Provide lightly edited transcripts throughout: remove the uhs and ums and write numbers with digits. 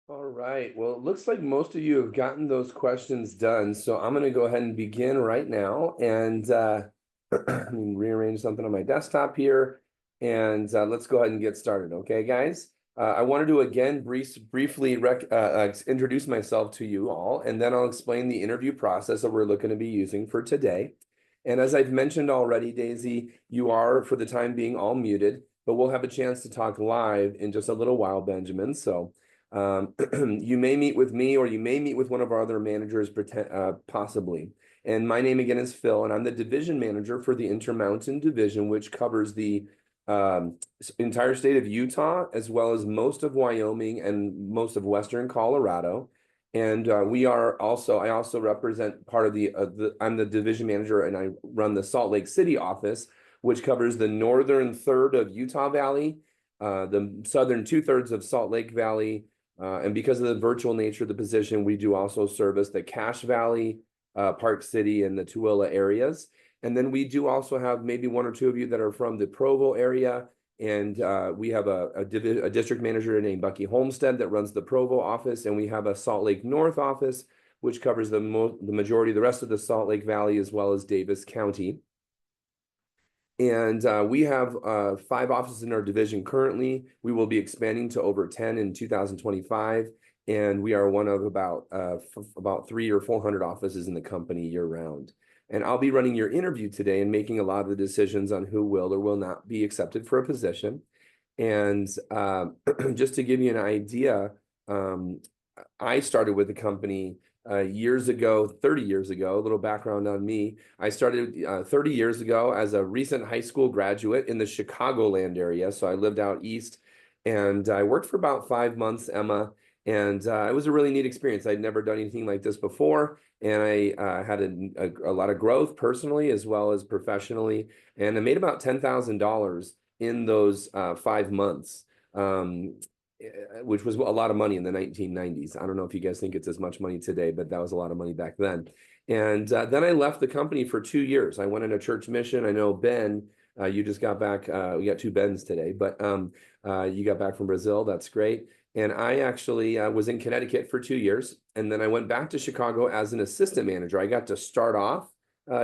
All right. Well, it looks like most of you have gotten those questions done. So I'm going to go ahead and begin right now. And let me rearrange something on my desktop here. And let's go ahead and get started. Okay, guys? I wanted to again briefly introduce myself to you all, and then I'll explain the interview process that we're looking to be using for today. And as I've mentioned already, Daisy, you are, for the time being, all muted, but we'll have a chance to talk live in just a little while, Benjamin. So you may meet with me or you may meet with one of our other managers, possibly. And my name again is Phil, and I'm the division manager for the Intermountain Division, which covers the entire state of Utah, as well as most of Wyoming and most of Western Colorado. And I also represent part of I'm the division manager and I run the Salt Lake City office, which covers the northern third of Utah Valley, the southern two-thirds of Salt Lake Valley, and because of the virtual nature of the position, we do also service the Cache Valley, Park City, and the Tooele areas. And then we do also have maybe one or two of you that are from the Provo area. And we have a district manager named Bucky Homestead that runs the Provo office. And we have a Salt Lake North office, which covers the majority of the rest of the Salt Lake Valley, as well as Davis County. And we have 5 offices in our division currently. We will be expanding to over 10 in 2025. And we are one of about 300 or 400 offices in the company year round. And I'll be running your interview today and making a lot of the decisions on who will or will not be accepted for a position. And just to give you an idea, I started with the company years ago, 30 years ago. A little background on me. I started 30 years ago as a recent high school graduate in the Chicagoland area. So I lived out east and I worked for about 5 months, Emma. And it was a really neat experience. I'd never done anything like this before. And I had a lot of growth personally as well as professionally. And I made about $10,000 in those 5 months. Which was a lot of money in the 1990s. I don't know if you guys think it's as much money today, but that was a lot of money back then. And then I left the company for 2 years. I went on a church mission. I know Ben, you just got back. We got 2 Bens today, but you got back from Brazil. That's great. And I actually was in Connecticut for 2 years. And then I went back to Chicago as an assistant manager. I got to start off,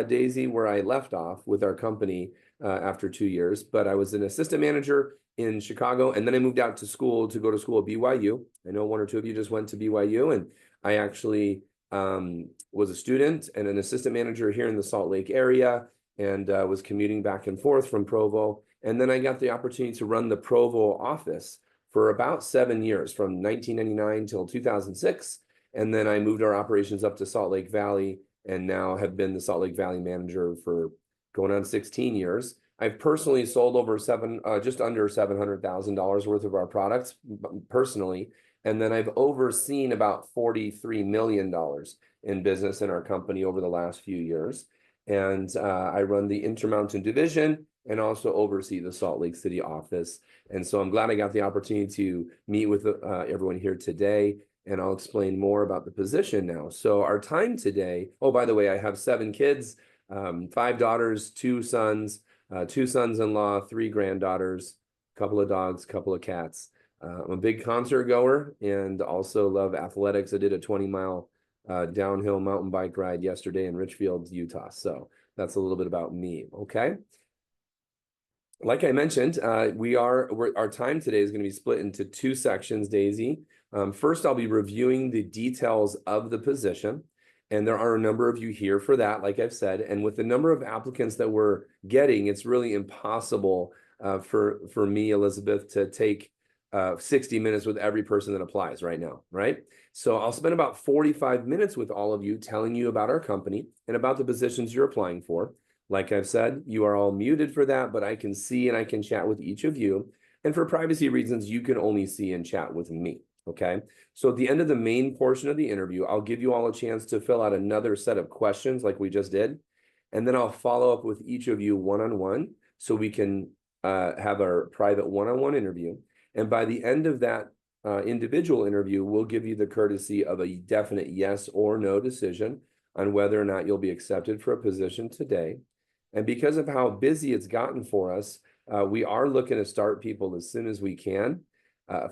Daisy, where I left off with our company after 2 years, but I was an assistant manager in Chicago, and then I moved out to school to go to school at BYU. I know one or two of you just went to BYU, and I actually was a student and an assistant manager here in the Salt Lake area, and was commuting back and forth from Provo. And then I got the opportunity to run the Provo office for about 7 years, from 1999 till 2006. And then I moved our operations up to Salt Lake Valley, and now have been the Salt Lake Valley manager for going on 16 years. I've personally sold over just under $700,000 worth of our products personally. And then I've overseen about $43 million in business in our company over the last few years. And I run the Intermountain Division and also oversee the Salt Lake City office. And so I'm glad I got the opportunity to meet with everyone here today. And I'll explain more about the position now. So our time today, oh, by the way, I have 7 kids, 5 daughters, 2 sons. 2 sons-in-law, 3 granddaughters, a couple of dogs, a couple of cats. I'm a big concert goer and also love athletics. I did a 20-mile downhill mountain bike ride yesterday in Richfield, Utah. So that's a little bit about me, okay? Like I mentioned, our time today is going to be split into 2 sections, Daisy. First, I'll be reviewing the details of the position. And there are a number of you here for that, like I've said. And with the number of applicants that we're getting, it's really impossible for me, Elizabeth, to take 60 minutes with every person that applies right now, right? So I'll spend about 45 minutes with all of you telling you about our company and about the positions you're applying for. Like I've said, you are all muted for that, but I can see and I can chat with each of you. And for privacy reasons, you can only see and chat with me. Okay. So at the end of the main portion of the interview, I'll give you all a chance to fill out another set of questions like we just did. And then I'll follow up with each of you one-on-one so we can have our private one-on-one interview. And by the end of that individual interview, we'll give you the courtesy of a definite yes or no decision on whether or not you'll be accepted for a position today. And because of how busy it's gotten for us, we are looking to start people as soon as we can.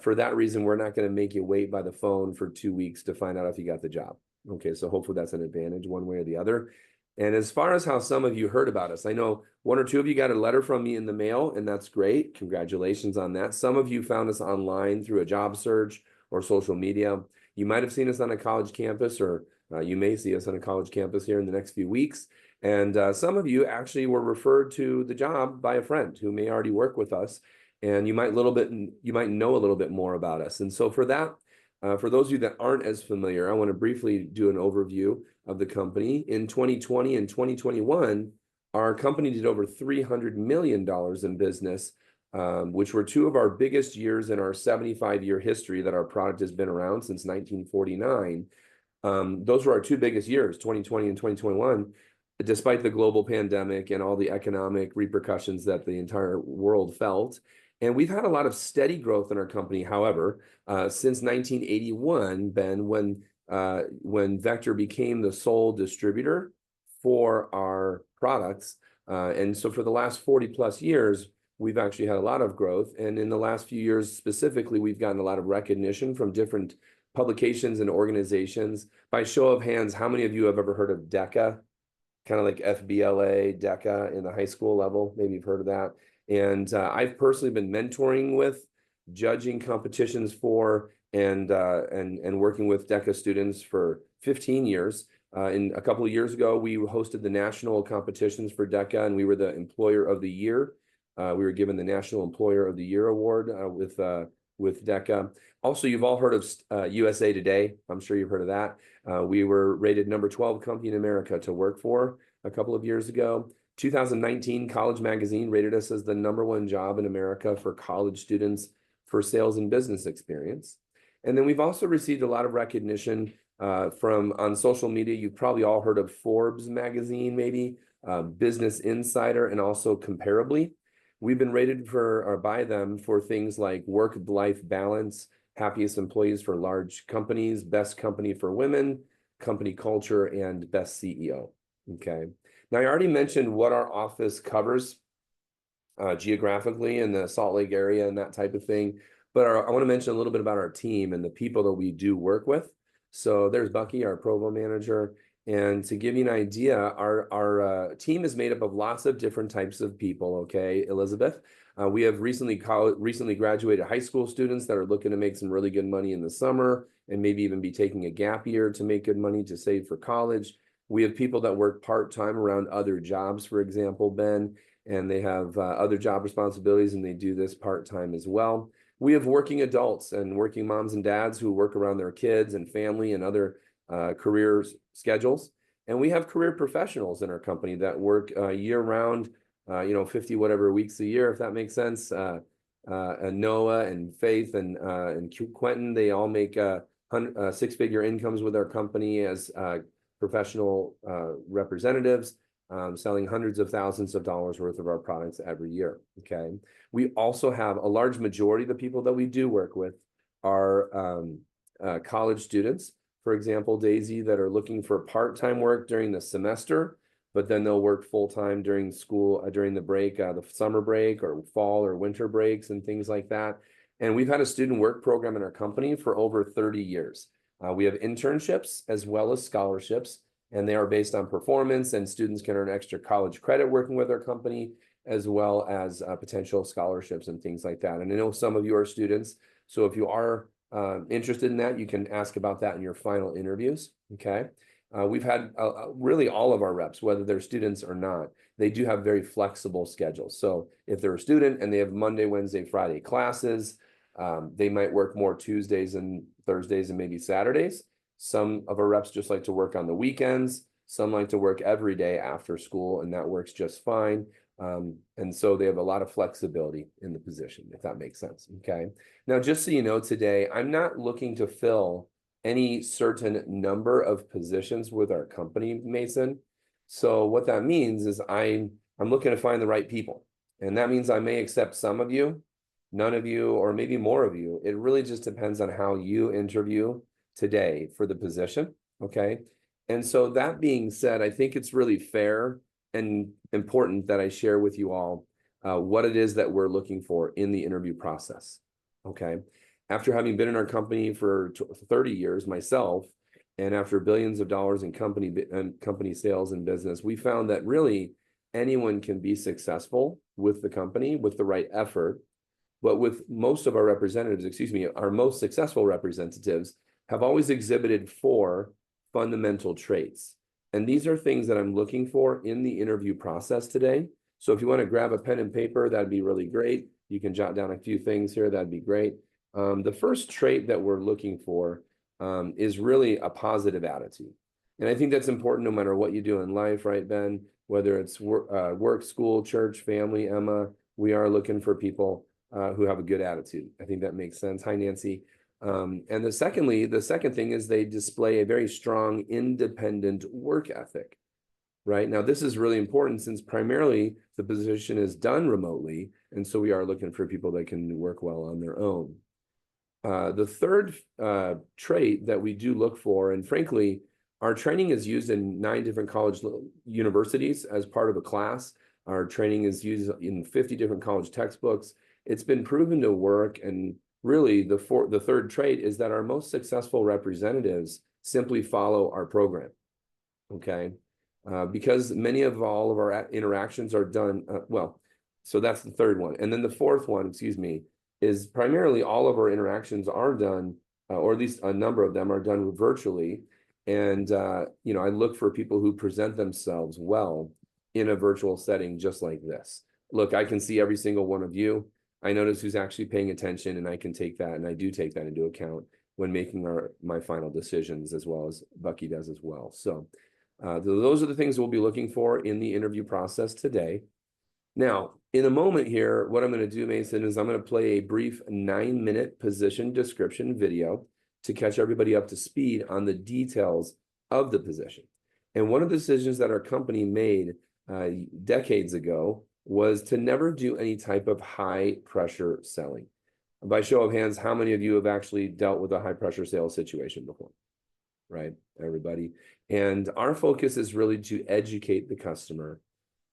For that reason, we're not going to make you wait by the phone for 2 weeks to find out if you got the job. Okay, so hopefully that's an advantage one way or the other. And as far as how some of you heard about us, I know one or two of you got a letter from me in the mail, and that's great. Congratulations on that. Some of you found us online through a job search or social media. You might have seen us on a college campus, or you may see us on a college campus here in the next few weeks. And some of you actually were referred to the job by a friend who may already work with us, and you might know a little bit more about us. And so for that, for those of you that aren't as familiar, I want to briefly do an overview of the company. In 2020 and 2021, our company did over $300 million in business, which were two of our biggest years in our 75-year history that our product has been around since 1949. Those were our two biggest years, 2020 and 2021, despite the global pandemic and all the economic repercussions that the entire world felt. And we've had a lot of steady growth in our company. However, since 1981, Ben, when Vector became the sole distributor for our products, and so for the last 40 plus years, we've actually had a lot of growth. And in the last few years specifically, we've gotten a lot of recognition from different publications and organizations. By show of hands, how many of you have ever heard of DECA? Kind of like FBLA, DECA in the high school level. Maybe you've heard of that. And I've personally been mentoring with, judging competitions for, and working with DECA students for 15 years. And a couple of years ago, we hosted the national competitions for DECA, and we were the Employer of the Year. We were given the National Employer of the Year award with DECA. Also, you've all heard of USA Today. I'm sure you've heard of that. We were rated number 12 company in America to work for a couple of years ago. 2019 College Magazine rated us as the #1 job in America for college students for sales and business experience. And then we've also received a lot of recognition from on social media. You've probably all heard of Forbes magazine, maybe Business Insider, and also Comparably. We've been rated by them for things like work-life balance, happiest employees for large companies, best company for women, company culture, and best CEO. Okay. Now, I already mentioned what our office covers geographically in the Salt Lake area and that type of thing. But I want to mention a little bit about our team and the people that we do work with. So there's Bucky, our Provo manager. And to give you an idea, our team is made up of lots of different types of people, okay, Elizabeth? We have recently graduated high school students that are looking to make some really good money in the summer and maybe even be taking a gap year to make good money to save for college. We have people that work part-time around other jobs, for example, Ben, and they have other job responsibilities and they do this part-time as well. We have working adults and working moms and dads who work around their kids and family and other career schedules. And we have career professionals in our company that work year-round, 50 whatever weeks a year, if that makes sense. And Noah and Faith and Quentin, they all make six-figure incomes with our company as professional representatives, selling hundreds of thousands of dollars worth of our products every year. Okay. We also have a large majority of the people that we do work with are college students. For example, Daisy, that are looking for part-time work during the semester, but then they'll work full-time during school, during the break, the summer break or fall or winter breaks and things like that. And we've had a student work program in our company for over 30 years. We have internships as well as scholarships, and they are based on performance, and students can earn extra college credit working with our company, as well as potential scholarships and things like that. And I know some of you are students, so if you are interested in that, you can ask about that in your final interviews, okay? We've had really all of our reps, whether they're students or not, they do have very flexible schedules. So if they're a student and they have Monday, Wednesday, Friday classes, they might work more Tuesdays and Thursdays and maybe Saturdays. Some of our reps just like to work on the weekends. Some like to work every day after school, and that works just fine. And so they have a lot of flexibility in the position, if that makes sense, okay? Now, just so you know, today, I'm not looking to fill any certain number of positions with our company, Mason. So what that means is I'm looking to find the right people. And that means I may accept some of you, none of you, or maybe more of you. It really just depends on how you interview today for the position, okay? And so that being said, I think it's really fair and important that I share with you all what it is that we're looking for in the interview process, okay? after having been in our company for 30 years myself, and after billions of dollars in company sales and business, we found that really anyone can be successful with the company with the right effort. But with most of our representatives, excuse me, our most successful representatives have always exhibited 4 fundamental traits. And these are things that I'm looking for in the interview process today. So if you want to grab a pen and paper, that'd be really great. You can jot down a few things here, that'd be great. The first trait that we're looking for is really a positive attitude. And I think that's important no matter what you do in life, right, Ben? Whether it's work, school, church, family, Emma, we are looking for people who have a good attitude. I think that makes sense. Hi, Nancy. And the second thing is they display a very strong independent work ethic, right? Now, this is really important since primarily the position is done remotely. And so we are looking for people that can work well on their own. The third trait that we do look for, and frankly, our training is used in 9 different college universities as part of a class. Our training is used in 50 different college textbooks. It's been proven to work, and really the third trait is that our most successful representatives simply follow our program, okay? Because many of all of our interactions are done, so that's the third one. And then the fourth one, excuse me, is primarily all of our interactions are done, or at least a number of them are done virtually. And, I look for people who present themselves well in a virtual setting just like this. Look, I can see every single one of you. I notice who's actually paying attention, and I can take that, and I do take that into account when making my final decisions, as well as Bucky does as well. So those are the things we'll be looking for in the interview process today. Now, in a moment here, what I'm going to do, Mason, is I'm going to play a brief 9-minute position description video to catch everybody up to speed on the details of the position. And one of the decisions that our company made decades ago was to never do any type of high pressure selling. By show of hands, how many of you have actually dealt with a high pressure sales situation before? Right, everybody. And our focus is really to educate the customer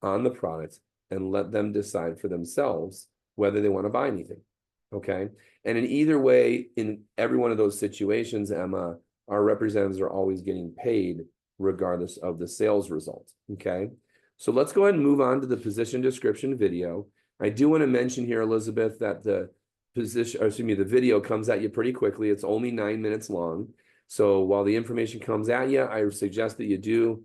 on the product and let them decide for themselves whether they want to buy anything, okay? And in either way, in every one of those situations, Emma, our representatives are always getting paid regardless of the sales result, okay? So let's go ahead and move on to the position description video. I do want to mention here, Elizabeth, that the video comes at you pretty quickly. It's only 9 minutes long. So while the information comes at you, I suggest that you do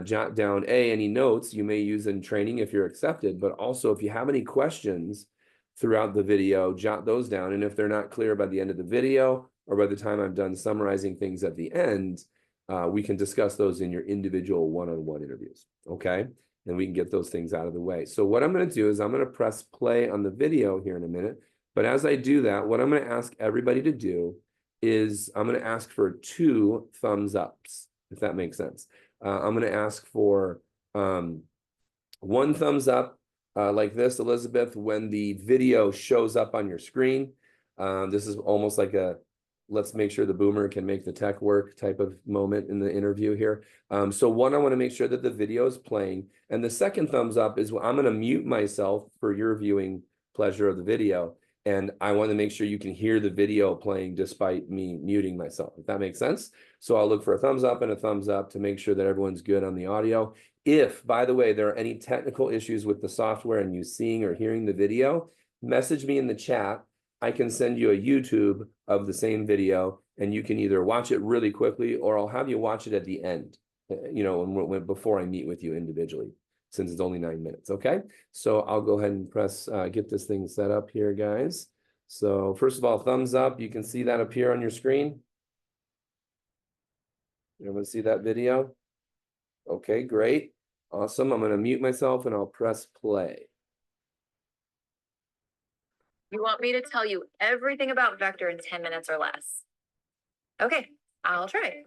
jot down any notes you may use in training if you're accepted, but also if you have any questions throughout the video, jot those down. And if they're not clear by the end of the video or by the time I'm done summarizing things at the end, we can discuss those in your individual one-on-one interviews, okay? And we can get those things out of the way. So what I'm going to do is I'm going to press play on the video here in a minute. But as I do that, what I'm going to ask everybody to do is I'm going to ask for 2 thumbs ups, if that makes sense. I'm going to ask for 1 thumbs up like this, Elizabeth, when the video shows up on your screen. This is almost like a let's make sure the boomer can make the tech work type of moment in the interview here. So one, I want to make sure that the video is playing. And the second thumbs up is I'm going to mute myself for your viewing pleasure of the video. And I want to make sure you can hear the video playing despite me muting myself, if that makes sense. So I'll look for a thumbs up and a thumbs up to make sure that everyone's good on the audio. If, by the way, there are any technical issues with the software and you seeing or hearing the video, message me in the chat. I can send you a YouTube of the same video, and you can either watch it really quickly or I'll have you watch it at the end, before I meet with you individually, since it's only 9 minutes, okay? So I'll go ahead and press, get this thing set up here, guys. So first of all, thumbs up. You can see that appear on your screen. Everyone see that video? Okay, great. Awesome. I'm going to mute myself and I'll press play. You want me to tell you everything about Vector in 10 minutes or less? Okay, I'll try.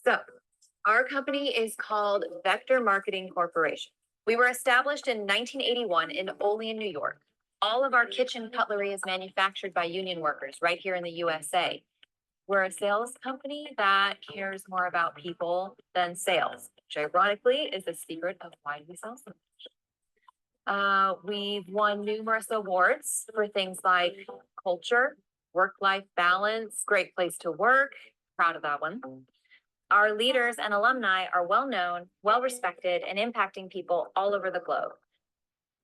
So, our company is called Vector Marketing Corporation. We were established in 1981 in Olean, New York. All of our kitchen cutlery is manufactured by union workers right here in the USA. We're a sales company that cares more about people than sales, which ironically is the secret of why we sell so much. We've won numerous awards for things like culture, work-life balance, great place to work. Proud of that one. Our leaders and alumni are well-known, well-respected, and impacting people all over the globe.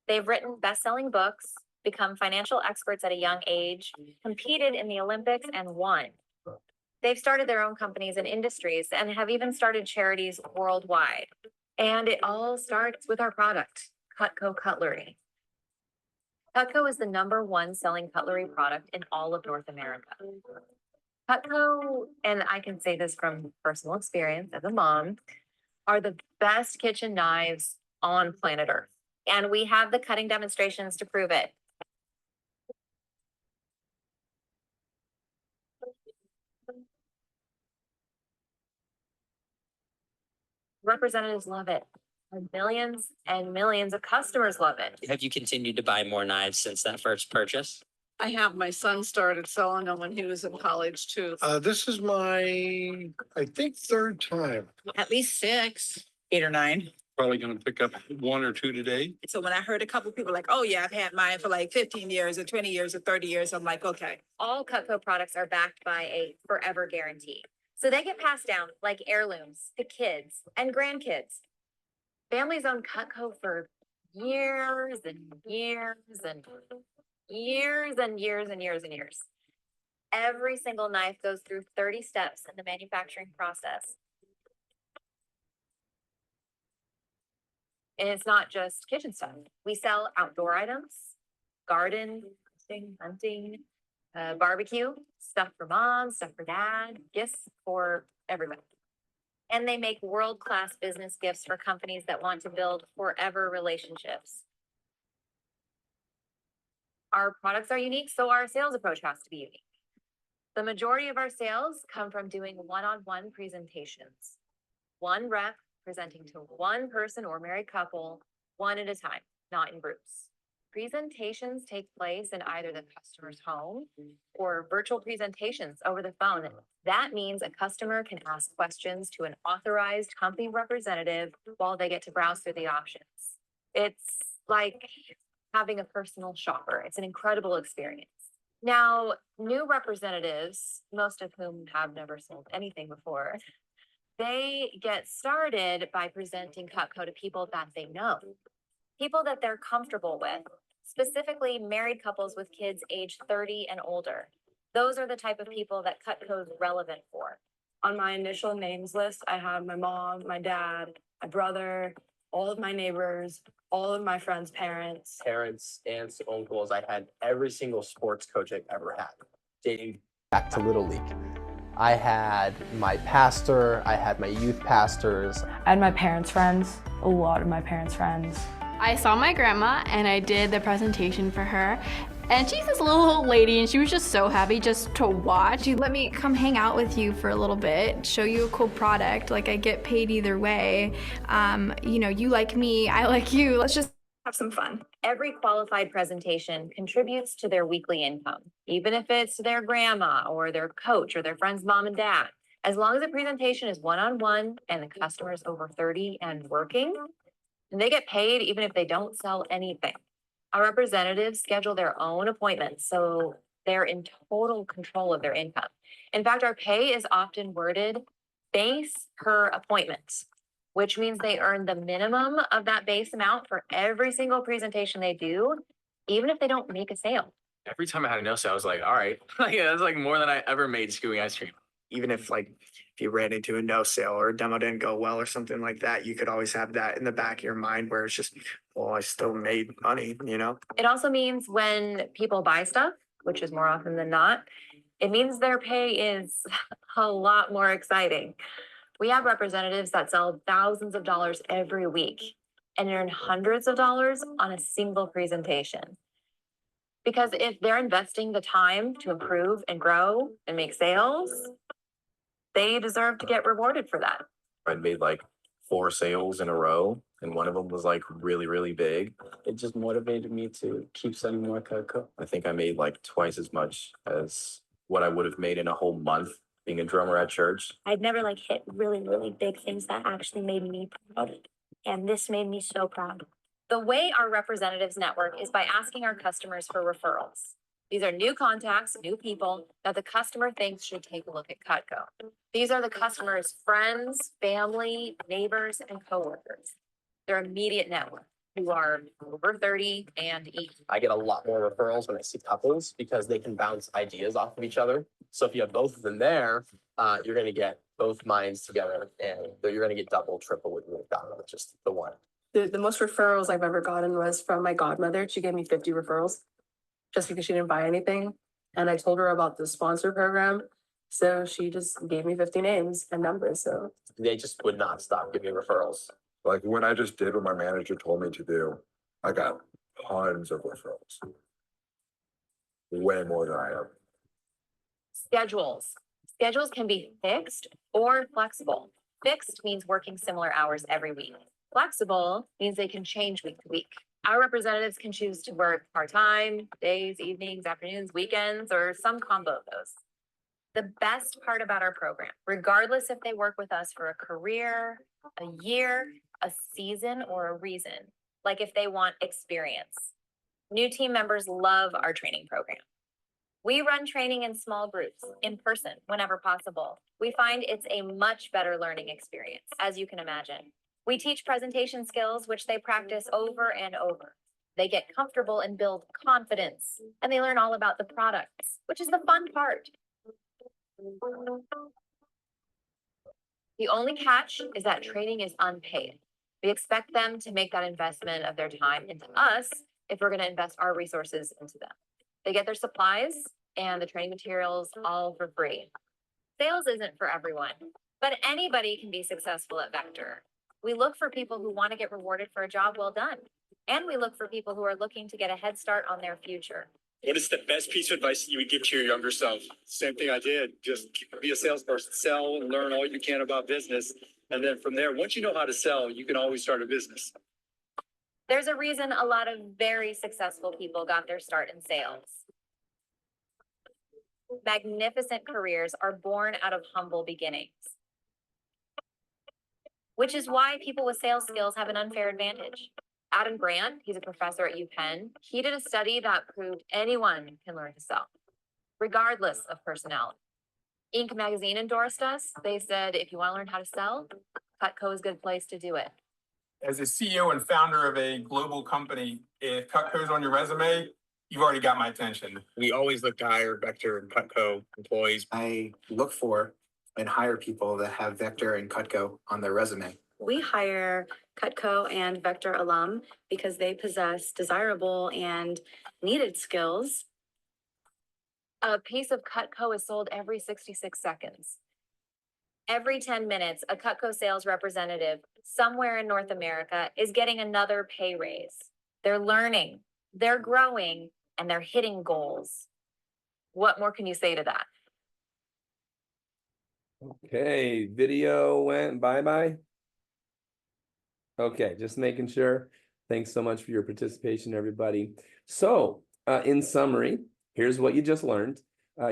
They've written best-selling books, become financial experts at a young age, competed in the Olympics, and won. They've started their own companies and industries and have even started charities worldwide. And it all starts with our product, Cutco Cutlery. Cutco is the #1 selling cutlery product in all of North America. Cutco, and I can say this from personal experience as a mom, are the best kitchen knives on planet Earth. And we have the cutting demonstrations to prove it. Representatives love it. And millions and millions of customers love it. Have you continued to buy more knives since that first purchase? I have. My son started selling them when he was in college too. This is my, I think, third time. At least 6. 8 or 9. Probably gonna pick up 1 or 2 today. So when I heard a couple people like, oh yeah, I've had mine for like 15 years or 20 years or 30 years, I'm like, okay. All Cutco products are backed by a forever guarantee. So they get passed down like heirlooms to kids and grandkids. Families own Cutco for years and years and years and years and years and years. Every single knife goes through 30 steps in the manufacturing process. And it's not just kitchen stuff. We sell outdoor items, garden, hunting, barbecue, stuff for mom, stuff for dad, gifts for everybody. And they make world-class business gifts for companies that want to build forever relationships. Our products are unique, so our sales approach has to be unique. The majority of our sales come from doing one-on-one presentations. One rep presenting to one person or married couple, one at a time, not in groups. Presentations take place in either the customer's home or virtual presentations over the phone. That means a customer can ask questions to an authorized company representative while they get to browse through the options. It's like having a personal shopper. It's an incredible experience. Now, new representatives, most of whom have never sold anything before, they get started by presenting Cutco to people that they know, people that they're comfortable with, specifically married couples with kids age 30 and older. Those are the type of people that Cutco is relevant for. On my initial names list, I have my mom, my dad, my brother, all of my neighbors, all of my friends' parents. Parents, aunts, uncles. I had every single sports coach I've ever had, dating back to Little League. I had my pastor, I had my youth pastors. I had my parents' friends, a lot of my parents' friends. I saw my grandma and I did the presentation for her. And she's this little old lady and she was just so happy just to watch. She let me come hang out with you for a little bit, show you a cool product. Like I get paid either way. You know, you like me, I like you. Let's just have some fun. Every qualified presentation contributes to their weekly income, even if it's their grandma or their coach or their friend's mom and dad. As long as the presentation is one-on-one and the customer is over 30 and working, and they get paid even if they don't sell anything. Our representatives schedule their own appointments, so they're in total control of their income. In fact, our pay is often worded base per appointment, which means they earn the minimum of that base amount for every single presentation they do, even if they don't make a sale. Every time I had a no sale, I was like, all right, that's like more than I ever made skewing ice cream. Even if if you ran into a no sale or a demo didn't go well or something like that, you could always have that in the back of your mind where it's just, well, I still made money, you know? It also means when people buy stuff, which is more often than not, it means their pay is a lot more exciting. We have representatives that sell thousands of dollars every week and earn hundreds of dollars on a single presentation. Because if they're investing the time to improve and grow and make sales, they deserve to get rewarded for that. I made like 4 sales in a row, and one of them was like really, really big. it just motivated me to keep selling more Cutco. I think I made like twice as much as what I would have made in a whole month being a drummer at church. I'd never hit really, really big things that actually made me proud. And this made me so proud. The way our representatives network is by asking our customers for referrals. These are new contacts, new people that the customer thinks should take a look at Cutco. These are the customer's friends, family, neighbors, and coworkers. Their immediate network, who are over 30 and 80. I get a lot more referrals when I see couples because they can bounce ideas off of each other. So if you have both of them there, you're going to get both minds together, and you're going to get double, triple what you would have gotten with just the one. The most referrals I've ever gotten was from my godmother. She gave me 50 referrals just because she didn't buy anything. And I told her about the sponsor program. So she just gave me 50 names and numbers. So They just would not stop giving referrals. Like when I just did what my manager told me to do, I got tons of referrals. Way more than I have. Schedules. Schedules can be fixed or flexible. Fixed means working similar hours every week. Flexible means they can change week to week. Our representatives can choose to work part-time, days, evenings, afternoons, weekends, or some combo of those. The best part about our program, regardless if they work with us for a career, a year, a season, or a reason, like if they want experience. New team members love our training program. We run training in small groups, in person, whenever possible. We find it's a much better learning experience, as you can imagine. We teach presentation skills, which they practice over and over. They get comfortable and build confidence, and they learn all about the products, which is the fun part. The only catch is that training is unpaid. We expect them to make that investment of their time into us if we're going to invest our resources into them. They get their supplies and the training materials all for free. Sales isn't for everyone, but anybody can be successful at Vector. We look for people who want to get rewarded for a job well done, and we look for people who are looking to get a head start on their future. What is the best piece of advice you would give to your younger self? Same thing I did. Just be a salesperson, sell and learn all you can about business. And then from there, once you know how to sell, you can always start a business. There's a reason a lot of very successful people got their start in sales. Magnificent careers are born out of humble beginnings, which is why people with sales skills have an unfair advantage. Adam Grant, he's a professor at UPenn. He did a study that proved anyone can learn to sell, regardless of personality. Inc. magazine endorsed us. They said, if you want to learn how to sell, Cutco is a good place to do it. As a CEO and founder of a global company, if Cutco's on your resume, you've already got my attention. We always look to hire Vector and Cutco employees. I look for and hire people that have Vector and Cutco on their resume. we hire Cutco and Vector alum because they possess desirable and needed skills. A piece of Cutco is sold every 66 seconds. Every 10 minutes, a Cutco sales representative somewhere in North America is getting another pay raise. They're learning, they're growing, and they're hitting goals. What more can you say to that? Okay, video went bye-bye. Okay, just making sure. Thanks so much for your participation, everybody. So, in summary, here's what you just learned.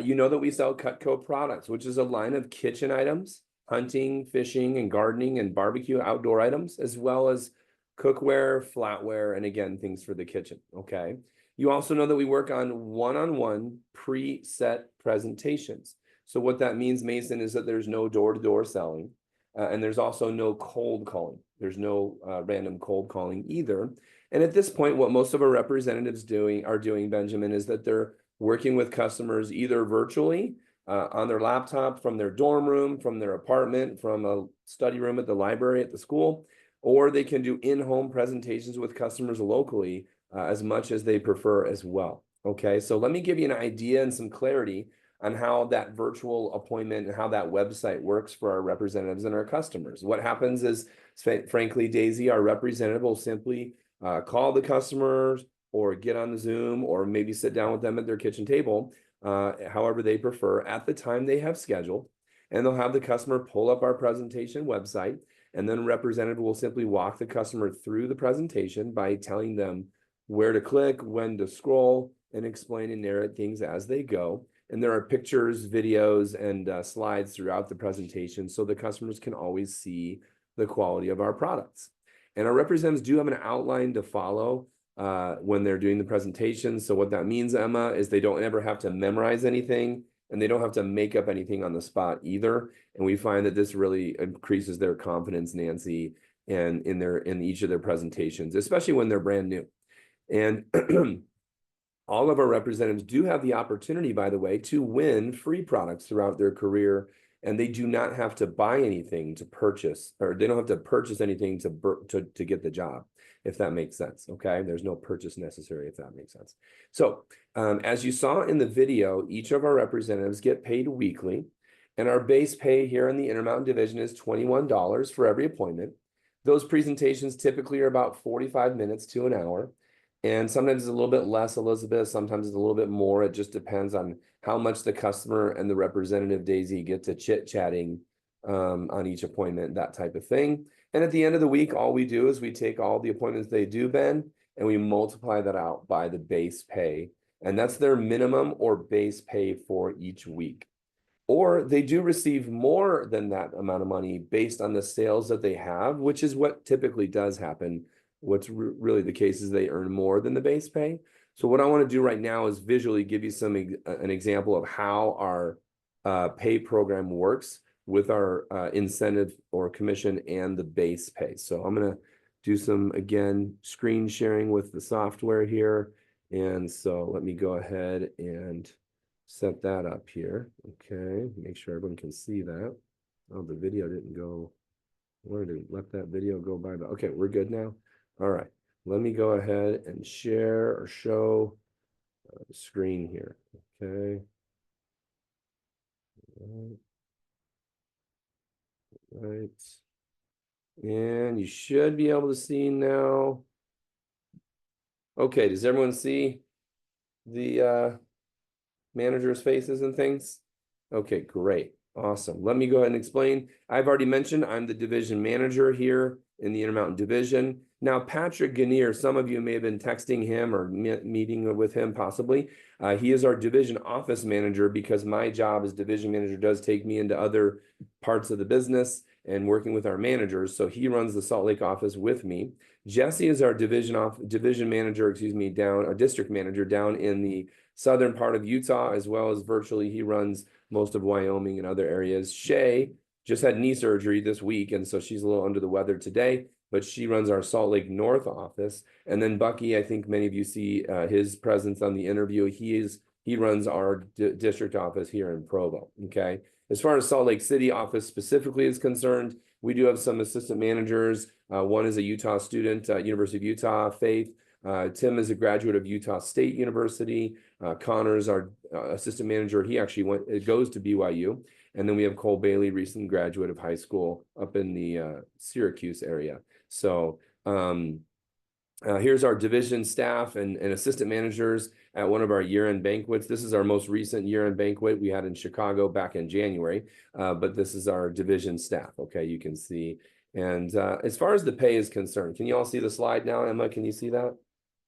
You know that we sell Cutco products, which is a line of kitchen items, hunting, fishing, and gardening and barbecue outdoor items, as well as cookware, flatware, and again, things for the kitchen, okay? You also know that we work on one-on-one preset presentations. So what that means, Mason, is that there's no door-to-door selling, and there's also no cold calling. There's no random cold calling either. And at this point, what most of our representatives are doing, Benjamin, is that they're working with customers either virtually on their laptop, from their dorm room, from their apartment, from a study room at the library at the school, or they can do in-home presentations with customers locally as much as they prefer as well. Okay, so let me give you an idea and some clarity on how that virtual appointment and how that website works for our representatives and our customers. What happens is, frankly, Daisy, our representative, will simply call the customers or get on the Zoom or maybe sit down with them at their kitchen table, however they prefer, at the time they have scheduled. And they'll have the customer pull up our presentation website, and then representative will simply walk the customer through the presentation by telling them where to click, when to scroll, and explain and narrate things as they go. And there are pictures, videos, and slides throughout the presentation, so the customers can always see the quality of our products. And our representatives do have an outline to follow when they're doing the presentation. So what that means, Emma, is they don't ever have to memorize anything, and they don't have to make up anything on the spot either. And we find that this really increases their confidence, Nancy, and in each of their presentations, especially when they're brand new. And all of our representatives do have the opportunity, by the way, to win free products throughout their career, and they do not have to buy anything to purchase, or they don't have to purchase anything to get the job, if that makes sense. Okay, there's no purchase necessary, if that makes sense. So as you saw in the video, each of our representatives get paid weekly, and our base pay here in the Intermountain Division is $21 for every appointment. Those presentations typically are about 45 minutes to an hour. And sometimes it's a little bit less, Elizabeth. Sometimes it's a little bit more. It just depends on how much the customer and the representative, Daisy, get to chit-chatting on each appointment, that type of thing. And at the end of the week, all we do is we take all the appointments they do, Ben, and we multiply that out by the base pay. And that's their minimum or base pay for each week. Or they do receive more than that amount of money based on the sales that they have, which is what typically does happen. What's really the case is they earn more than the base pay. So what I want to do right now is visually give you an example of how our pay program works with our incentive or commission and the base pay. So I'm going to do some, again, screen sharing with the software here. And so let me go ahead and set that up here. Okay, make sure everyone can see that. Oh, the video didn't go. I wanted to let that video go by, but okay, we're good now. All right, let me go ahead and share or show the screen here. Okay. Right. And you should be able to see now. Okay, does everyone see the managers' faces and things? Okay, great. Awesome. Let me go ahead and explain. I've already mentioned I'm the division manager here in the Intermountain Division. Now, Patrick Gannier, some of you may have been texting him or meeting with him possibly. He is our division office manager because my job as division manager does take me into other parts of the business and working with our managers. So he runs the Salt Lake office with me. Jesse is our division manager, district manager down in the southern part of Utah, as well as virtually he runs most of Wyoming and other areas. Shay just had knee surgery this week, and so she's a little under the weather today, but she runs our Salt Lake North office. And then Bucky, I think many of you see his presence on the interview. He runs our district office here in Provo, okay? As far as Salt Lake City office specifically is concerned, we do have some assistant managers. One is a Utah student, University of Utah, Faith. Tim is a graduate of Utah State University. Connor's our assistant manager. He actually goes to BYU. And then we have Cole Bailey, recent graduate of high school up in the Syracuse area. So here's our division staff and assistant managers at one of our year-end banquets. This is our most recent year-end banquet we had in Chicago back in January, but this is our division staff, okay, you can see. And as far as the pay is concerned, can you all see the slide now, Emma? Can you see that?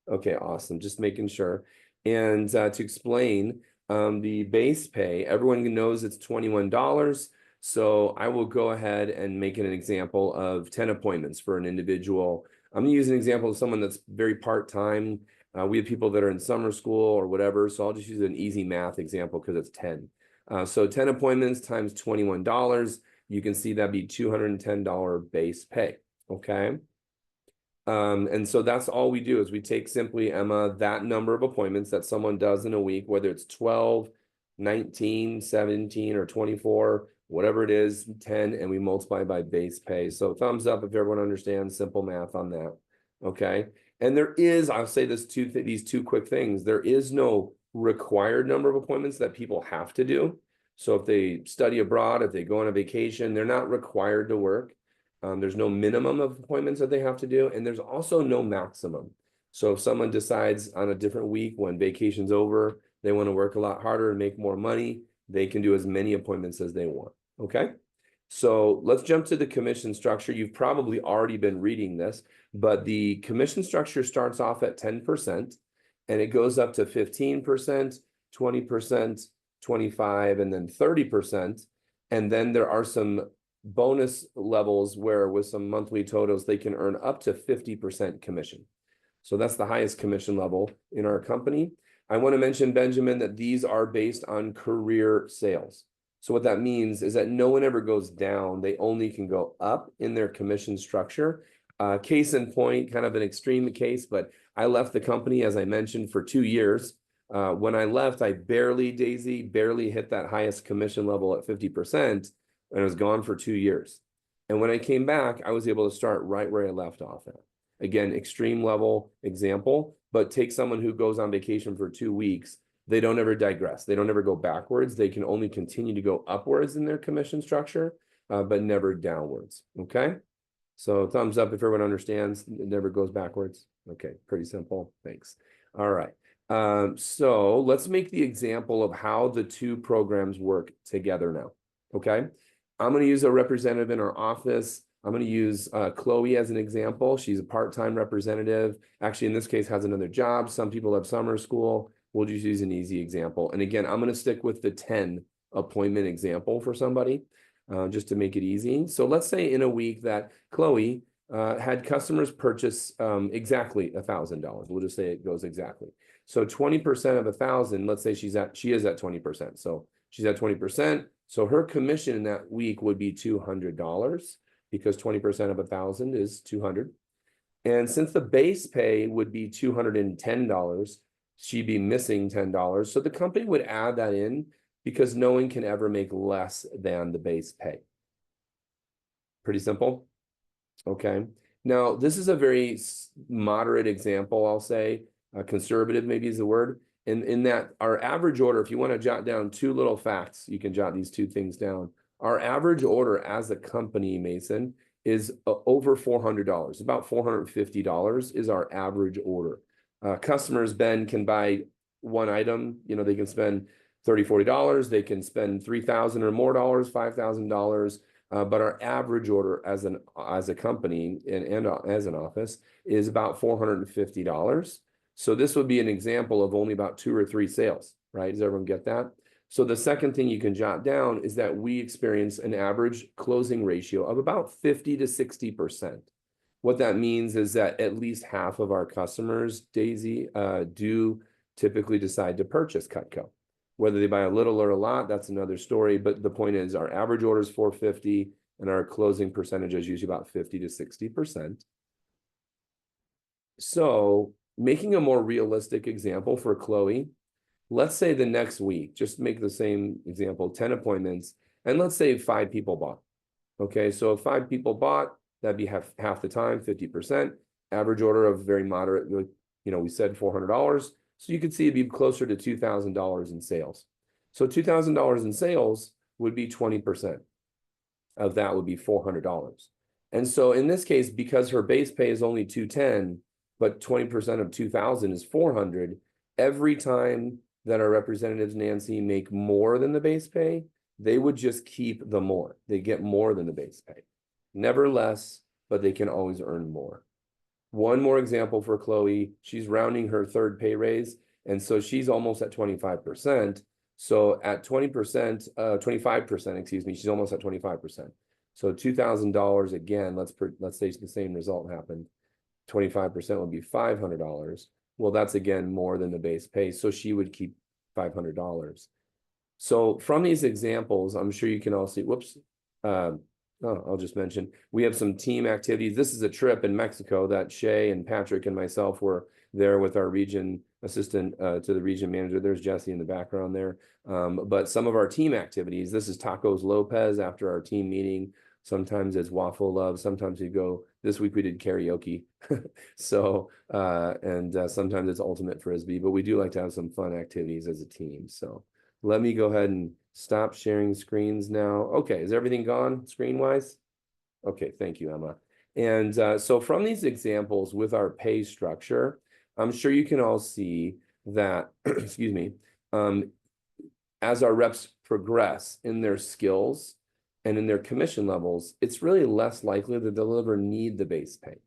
Okay, awesome, just making sure. And to explain the base pay, everyone knows it's $21. So I will go ahead and make an example of 10 appointments for an individual. I'm gonna use an example of someone that's very part-time. We have people that are in summer school or whatever, so I'll just use an easy math example because it's 10. So 10 appointments times $21, you can see that'd be $210 base pay, okay? And so that's all we do is we take simply, Emma, that number of appointments that someone does in a week, whether it's 12, 19, 17, or 24, whatever it is, 10, and we multiply by base pay. So thumbs up if everyone understands simple math on that, okay? And there is, I'll say these two quick things, there is no required number of appointments that people have to do. So if they study abroad, if they go on a vacation, they're not required to work. There's no minimum of appointments that they have to do, and there's also no maximum. So if someone decides on a different week when vacation's over, they want to work a lot harder and make more money, they can do as many appointments as they want, okay? So let's jump to the commission structure. You've probably already been reading this, but the commission structure starts off at 10%, and it goes up to 15%, 20%, 25%, and then 30%. And then there are some bonus levels where with some monthly totals, they can earn up to 50% commission. So that's the highest commission level in our company. I want to mention, Benjamin, that these are based on career sales. So what that means is that no one ever goes down. They only can go up in their commission structure. Case in point, kind of an extreme case, but I left the company, as I mentioned, for 2 years. When I left, I barely hit that highest commission level at 50%, and I was gone for 2 years. And when I came back, I was able to start right where I left off at. Again, extreme level example, but take someone who goes on vacation for 2 weeks. They don't ever digress. They don't ever go backwards. They can only continue to go upwards in their commission structure, but never downwards. Okay. So thumbs up if everyone understands. It never goes backwards. Okay, pretty simple. Thanks. All right. So let's make the example of how the two programs work together now. Okay. I'm going to use a representative in our office. I'm going to use Chloe as an example. She's a part-time representative. Actually, in this case, has another job. Some people have summer school. We'll just use an easy example. And again, I'm going to stick with the 10 appointment example for somebody. Just to make it easy. So let's say in a week that Chloe had customers purchase exactly $1,000. We'll just say it goes exactly. So 20% of 1,000, let's say she is at 20%. So she's at 20%. So her commission in that week would be $200 because 20% of 1,000 is 200. And since the base pay would be $210, she'd be missing $10. So the company would add that in because no one can ever make less than the base pay. Pretty simple. Okay. Now, this is a very moderate example, I'll say. Conservative maybe is the word. In that our average order, if you want to jot down 2 little facts, you can jot these 2 things down. Our average order as a company, Mason, is over $400. About $450 is our average order. Customers, Ben, can buy one item. You know, they can spend $30, $40. They can spend $3,000 or more dollars, $5,000. But our average order as a company and as an office is about $450. So this would be an example of only about 2 or 3 sales, right? Does everyone get that? So the second thing you can jot down is that we experience an average closing ratio of about 50 to 60%. What that means is that at least half of our customers, Daisy, do typically decide to purchase Cutco. Whether they buy a little or a lot, that's another story. But the point is our average order is 450 and our closing percentage is usually about 50 to 60%. So making a more realistic example for Chloe, let's say the next week, just make the same example, 10 appointments, and let's say 5 people bought. Okay, so if 5 people bought, that'd be half the time, 50%. Average order of very moderate, you know, we said $400. So you could see it'd be closer to $2,000 in sales. So $2,000 in sales would be 20% of that would be $400. And so in this case, because her base pay is only $210, but 20% of 2,000 is $400, every time that our representatives, Nancy, make more than the base pay, they would just keep the more. They get more than the base pay. Never less, but they can always earn more. One more example for Chloe. She's rounding her 3rd pay raise, and so she's almost at 25%. So at 20%, 25%, excuse me, she's almost at 25%. So $2,000 again, let's say the same result happened. 25% would be $500. Well, that's again more than the base pay. So she would keep $500. So from these examples, I'm sure you can all see, I'll just mention, we have some team activities. This is a trip in Mexico that Shay and Patrick and myself were there with our region assistant to the region manager. There's Jesse in the background there. But some of our team activities, this is Tacos Lopez after our team meeting. Sometimes it's Waffle Love. Sometimes we go, this week we did karaoke. So, sometimes it's Ultimate Frisbee, but we do like to have some fun activities as a team. So let me go ahead and stop sharing screens now. Okay, is everything gone screen-wise? Okay, thank you, Emma. And so from these examples with our pay structure, I'm sure you can all see that, excuse me, as our reps progress in their skills and in their commission levels, it's really less likely that they'll ever need the base pay.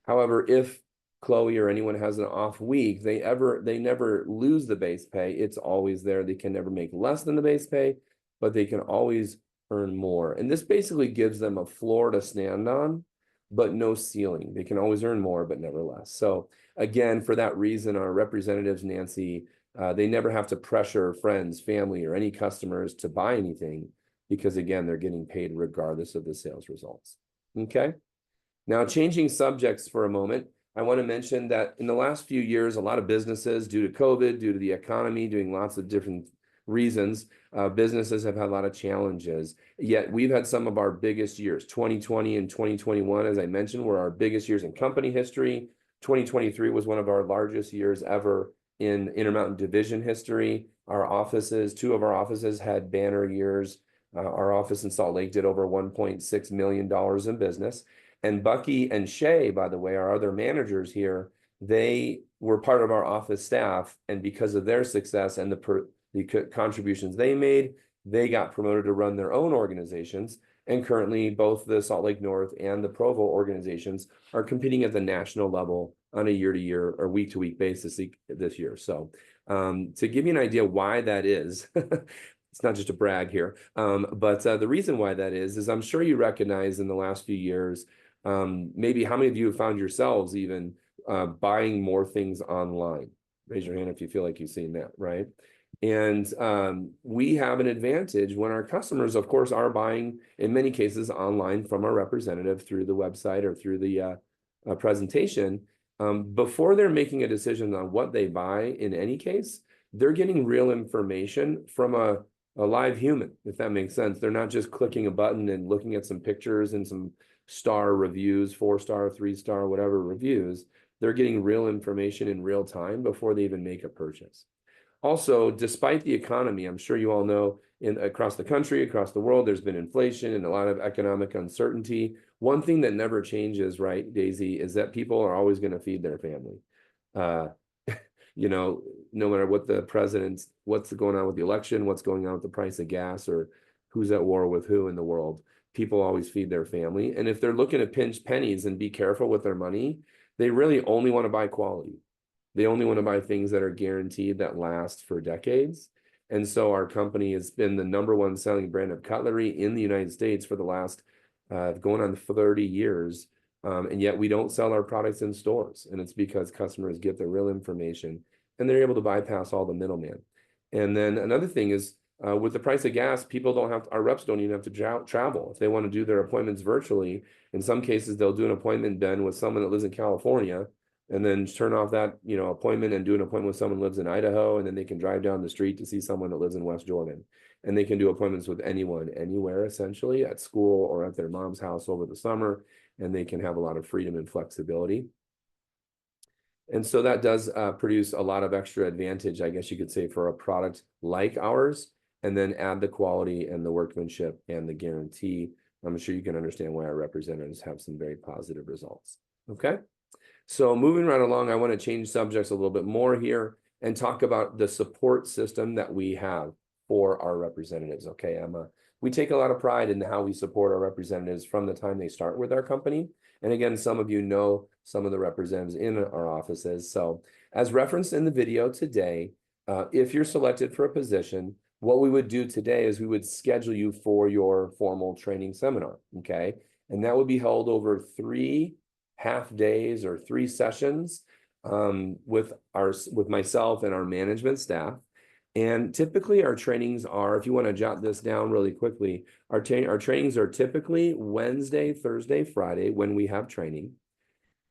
However, if Chloe or anyone has an off week, they never lose the base pay. It's always there. They can never make less than the base pay, but they can always earn more. And this basically gives them a floor to stand on, but no ceiling. They can always earn more, but never less. So again, for that reason, our representatives, Nancy, they never have to pressure friends, family, or any customers to buy anything because again, they're getting paid regardless of the sales results. Okay. Now, changing subjects for a moment, I want to mention that in the last few years, a lot of businesses, due to COVID, due to the economy, doing lots of different reasons, businesses have had a lot of challenges. Yet we've had some of our biggest years. 2020 and 2021, as I mentioned, were our biggest years in company history. 2023 was one of our largest years ever in Intermountain Division history. Our offices, two of our offices had banner years. Our office in Salt Lake did over $1.6 million in business. And Bucky and Shay, by the way, our other managers here, they were part of our office staff. And because of their success and the contributions they made, they got promoted to run their own organizations. And currently, both the Salt Lake North and the Provo organizations are competing at the national level on a year-to-year or week-to-week basis this year. So to give you an idea why that is, it's not just a brag here, but the reason why that is I'm sure you recognize in the last few years, maybe how many of you have found yourselves even buying more things online? Raise your hand if you feel like you've seen that, right? And we have an advantage when our customers, of course, are buying, in many cases, online from our representative through the website or through the presentation. Before they're making a decision on what they buy, in any case, they're getting real information from a live human, if that makes sense. They're not just clicking a button and looking at some pictures and some star reviews, 4-star, 3-star, whatever reviews. They're getting real information in real time before they even make a purchase. Also, despite the economy, I'm sure you all know across the country, across the world, there's been inflation and a lot of economic uncertainty. One thing that never changes, right, Daisy, is that people are always going to feed their family. You know, no matter what the president's, what's going on with the election, what's going on with the price of gas, or who's at war with who in the world, people always feed their family. And if they're looking to pinch pennies and be careful with their money, they really only want to buy quality. They only want to buy things that are guaranteed that last for decades. And so our company has been the #1 selling brand of cutlery in the United States for the last going on 30 years. And yet we don't sell our products in stores. And it's because customers get the real information and they're able to bypass all the middleman. And then another thing is with the price of gas, people don't have to, our reps don't even have to travel. If they want to do their appointments virtually, in some cases, they'll do an appointment then with someone that lives in California and then turn off that, appointment and do an appointment with someone who lives in Idaho. And then they can drive down the street to see someone that lives in West Jordan. And they can do appointments with anyone, anywhere, essentially, at school or at their mom's house over the summer. And they can have a lot of freedom and flexibility. And so that does produce a lot of extra advantage, I guess you could say, for a product like ours, and then add the quality and the workmanship and the guarantee. I'm sure you can understand why our representatives have some very positive results. Okay. So moving right along, I want to change subjects a little bit more here and talk about the support system that we have for our representatives. Okay, we take a lot of pride in how we support our representatives from the time they start with our company. And again, some of you know some of the representatives in our offices. So as referenced in the video today, if you're selected for a position, what we would do today is we would schedule you for your formal training seminar, okay? And that would be held over 3 half days or 3 sessions with myself and our management staff. And typically our trainings are, if you want to jot this down really quickly, our trainings are typically Wednesday, Thursday, Friday when we have training.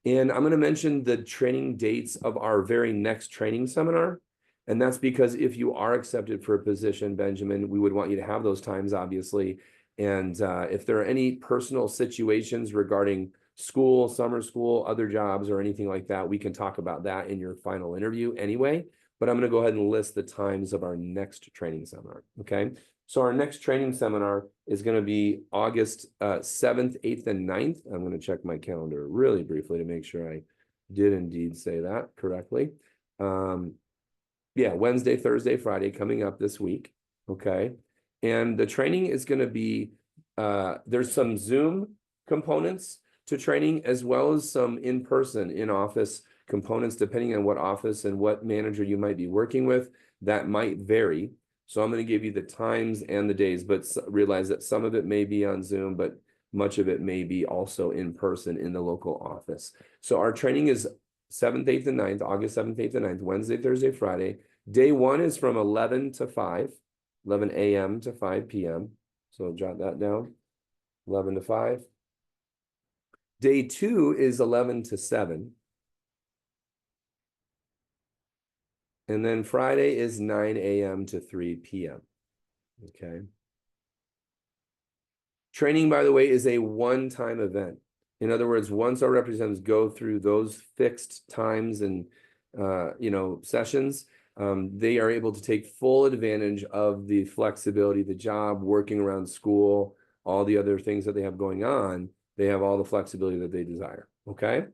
And I'm going to mention the training dates of our very next training seminar. And that's because if you are accepted for a position, Benjamin, we would want you to have those times, obviously. And if there are any personal situations regarding school, summer school, other jobs, or anything like that, we can talk about that in your final interview anyway. But I'm going to go ahead and list the times of our next training seminar, okay? So our next training seminar is going to be August 7th, 8th, and 9th. I'm going to check my calendar really briefly to make sure I did indeed say that correctly. Yeah, Wednesday, Thursday, Friday coming up this week, okay? And the training is going to be, there's some Zoom components to training as well as some in-person, in-office components, depending on what office and what manager you might be working with. That might vary. So I'm going to give you the times and the days, but realize that some of it may be on Zoom, but much of it may be also in person in the local office. So our training is 7th, 8th, and 9th, August 7th, 8th, and 9th, Wednesday, Thursday, Friday. Day 1 is from 11 to 5, 11 a.m. to 5 p.m. So jot that down, 11 to 5. Day 2 is 11 to 7. And then Friday is 9 a.m. to 3 p.m. Okay. Training, by the way, is a one-time event. In other words, once our representatives go through those fixed times and sessions, they are able to take full advantage of the flexibility, the job, working around school, all the other things that they have going on. They have all the flexibility that they desire. Okay.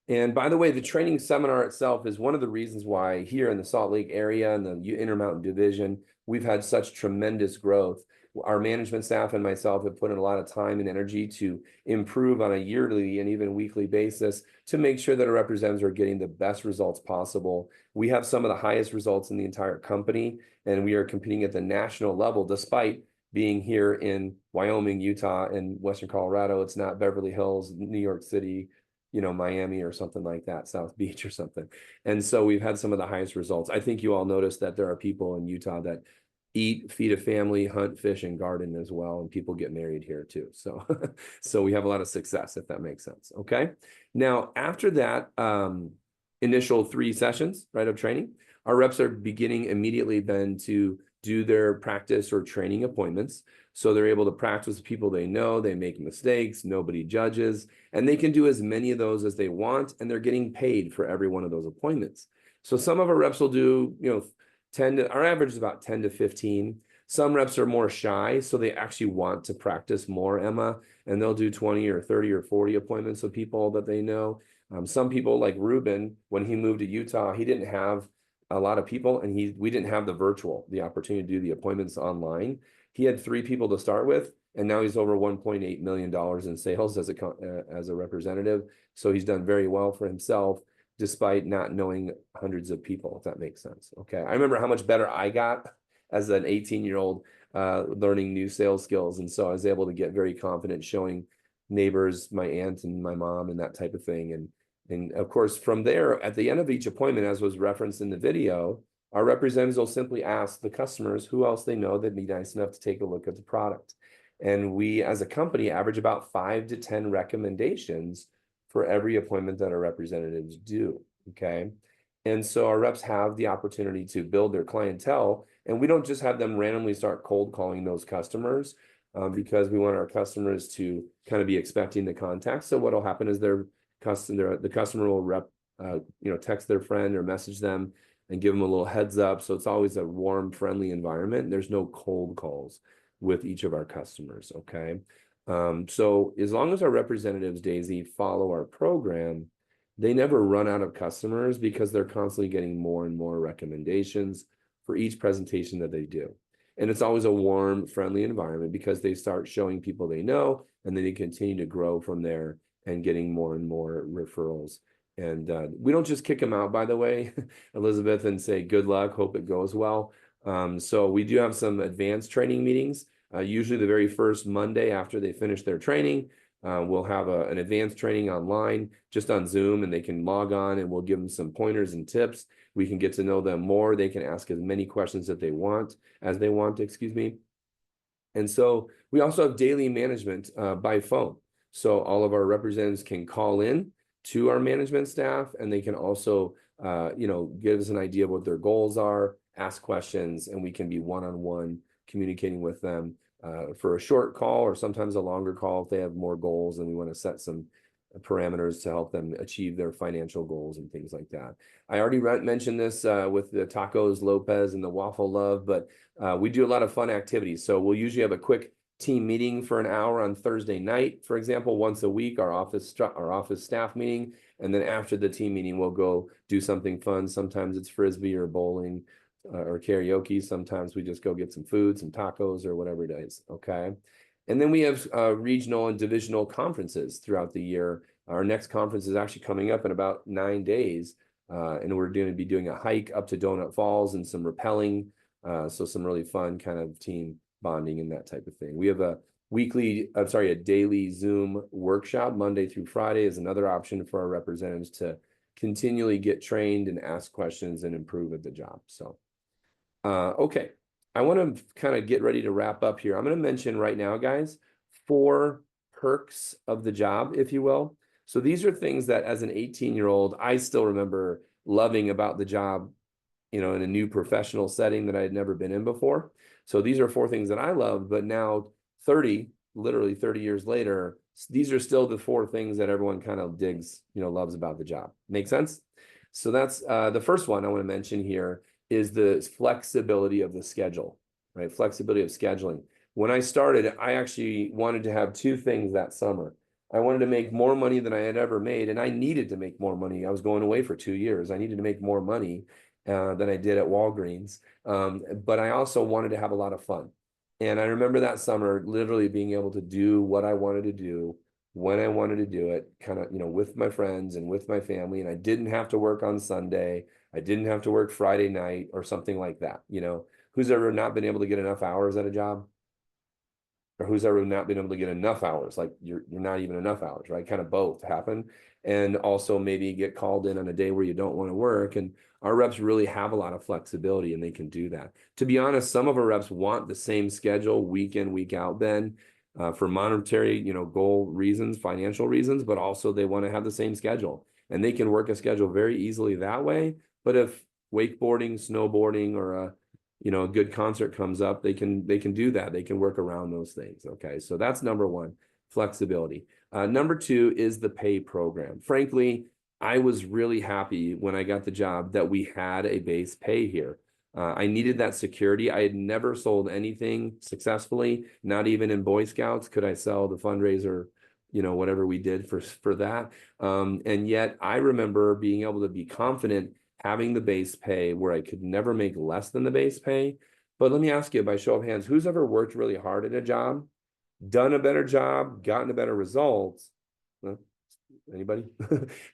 And by the way, the training seminar itself is one of the reasons why here in the Salt Lake area and the Intermountain Division, we've had such tremendous growth. Our management staff and myself have put in a lot of time and energy to improve on a yearly and even weekly basis to make sure that our representatives are getting the best results possible. We have some of the highest results in the entire company, and we are competing at the national level despite being here in Wyoming, Utah, and Western Colorado. It's not Beverly Hills, New York City, Miami or something like that, South Beach or something. And so we've had some of the highest results. I think you all noticed that there are people in Utah that eat, feed a family, hunt, fish, and garden as well. And people get married here too. So, so we have a lot of success, if that makes sense. Okay. Now, after that initial 3 sessions, right, of training, our reps are beginning immediately then to do their practice or training appointments. So they're able to practice with people they know, they make mistakes, nobody judges, and they can do as many of those as they want, and they're getting paid for every one of those appointments. So some of our reps will do, 10 to, our average is about 10 to 15. Some reps are more shy, so they actually want to practice more, Emma, and they'll do 20 or 30 or 40 appointments with people that they know. Some people like Ruben, when he moved to Utah, he didn't have a lot of people, and we didn't have the opportunity to do the appointments online. He had 3 people to start with, and now he's over $1.8 million in sales as a representative. So he's done very well for himself, despite not knowing hundreds of people, if that makes sense. Okay, I remember how much better I got as an 18-year-old learning new sales skills, and so I was able to get very confident showing neighbors, my aunt and my mom, and that type of thing. And of course, from there, at the end of each appointment, as was referenced in the video, our representatives will simply ask the customers who else they know that'd be nice enough to take a look at the product. And we, as a company, average about 5 to 10 recommendations for every appointment that our representatives do. Okay. And so our reps have the opportunity to build their clientele, and we don't just have them randomly start cold calling those customers because we want our customers to kind of be expecting the contact. So what'll happen is the customer will text their friend or message them and give them a little heads up. So it's always a warm, friendly environment. There's no cold calls with each of our customers. Okay. So as long as our representatives, Daisy, follow our program, they never run out of customers because they're constantly getting more and more recommendations for each presentation that they do. And it's always a warm, friendly environment because they start showing people they know, and then they continue to grow from there and getting more and more referrals. And we don't just kick them out, by the way, Elizabeth, and say, good luck, hope it goes well. So we do have some advanced training meetings. Usually the very first Monday after they finish their training, we'll have an advanced training online, just on Zoom, and they can log on and we'll give them some pointers and tips. We can get to know them more. They can ask as many questions that they want, excuse me. And so we also have daily management by phone. So all of our representatives can call in to our management staff, and they can also, give us an idea of what their goals are, ask questions, and we can be one-on-one communicating with them for a short call or sometimes a longer call if they have more goals and we want to set some parameters to help them achieve their financial goals and things like that. I already mentioned this with the Tacos Lopez and the Waffle Love, but we do a lot of fun activities. So we'll usually have a quick team meeting for an hour on Thursday night, for example, once a week, our office staff meeting. And then after the team meeting, we'll go do something fun. Sometimes it's Frisbee or bowling or karaoke. Sometimes we just go get some food, some tacos or whatever it is. Okay. And then we have regional and divisional conferences throughout the year. Our next conference is actually coming up in about 9 days. And we're going to be doing a hike up to Donut Falls and some rappelling So some really fun kind of team bonding and that type of thing. We have a daily Zoom workshop Monday through Friday is another option for our representatives to continually get trained and ask questions and improve at the job. So, okay, I want to kind of get ready to wrap up here. I'm going to mention right now, guys, 4 perks of the job, if you will. So these are things that as an 18-year-old, I still remember loving about the job, in a new professional setting that I had never been in before. So these are 4 things that I love, but now literally 30 years later, these are still the 4 things that everyone kind of digs, loves about the job. Make sense? So that's the first one I want to mention here is the flexibility of the schedule, right? Flexibility of scheduling. When I started, I actually wanted to have 2 things that summer. I wanted to make more money than I had ever made, and I needed to make more money. I was going away for 2 years. I needed to make more money than I did at Walgreens. But I also wanted to have a lot of fun. And I remember that summer literally being able to do what I wanted to do when I wanted to do it, kind of, with my friends and with my family. And I didn't have to work on Sunday. I didn't have to work Friday night or something like that. Who's ever not been able to get enough hours at a job? Or who's ever not been able to get enough hours? Like you're not even enough hours, right? Kind of both happen. And also maybe get called in on a day where you don't want to work. And our reps really have a lot of flexibility and they can do that. To be honest, some of our reps want the same schedule week in, week out, Ben, for monetary, goal reasons, financial reasons, but also they want to have the same schedule. And they can work a schedule very easily that way. But if wakeboarding, snowboarding, or a good concert comes up, they can do that. They can work around those things. Okay, so that's number 1, flexibility. Number 2 is the pay program. Frankly, I was really happy when I got the job that we had a base pay here. I needed that security. I had never sold anything successfully, not even in Boy Scouts could I sell the fundraiser, whatever we did for that. And yet I remember being able to be confident having the base pay where I could never make less than the base pay. But let me ask you, by show of hands, who's ever worked really hard at a job, done a better job, gotten a better result? Anybody?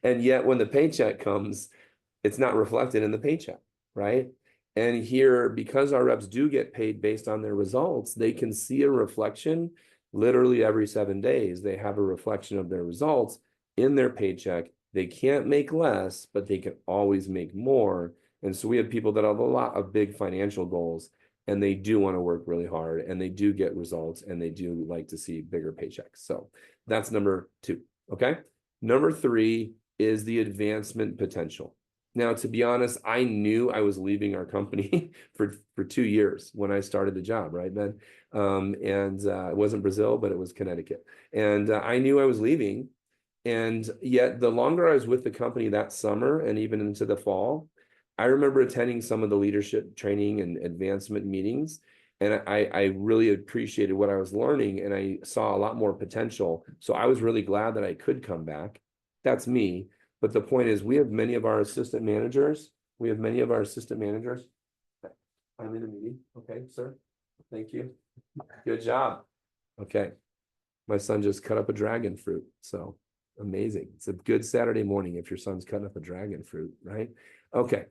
And yet when the paycheck comes, it's not reflected in the paycheck, right? And here, because our reps do get paid based on their results, they can see a reflection literally every 7 days. They have a reflection of their results in their paycheck. They can't make less, but they can always make more. And so we have people that have a lot of big financial goals, and they do want to work really hard, and they do get results, and they do like to see bigger paychecks. So that's number 2, okay? Number 3 is the advancement potential. Now, to be honest, I knew I was leaving our company for 2 years when I started the job, right, Ben? It wasn't Brazil, but it was Connecticut. And I knew I was leaving. And yet the longer I was with the company that summer and even into the fall, I remember attending some of the leadership training and advancement meetings. And I really appreciated what I was learning, and I saw a lot more potential. So I was really glad that I could come back. That's me. But the point is, we have many of our assistant managers. I'm in a meeting. Okay, sir. Thank you. Good job. Okay. My son just cut up a dragon fruit. So amazing. It's a good Saturday morning if your son's cutting up a dragon fruit, right? Okay.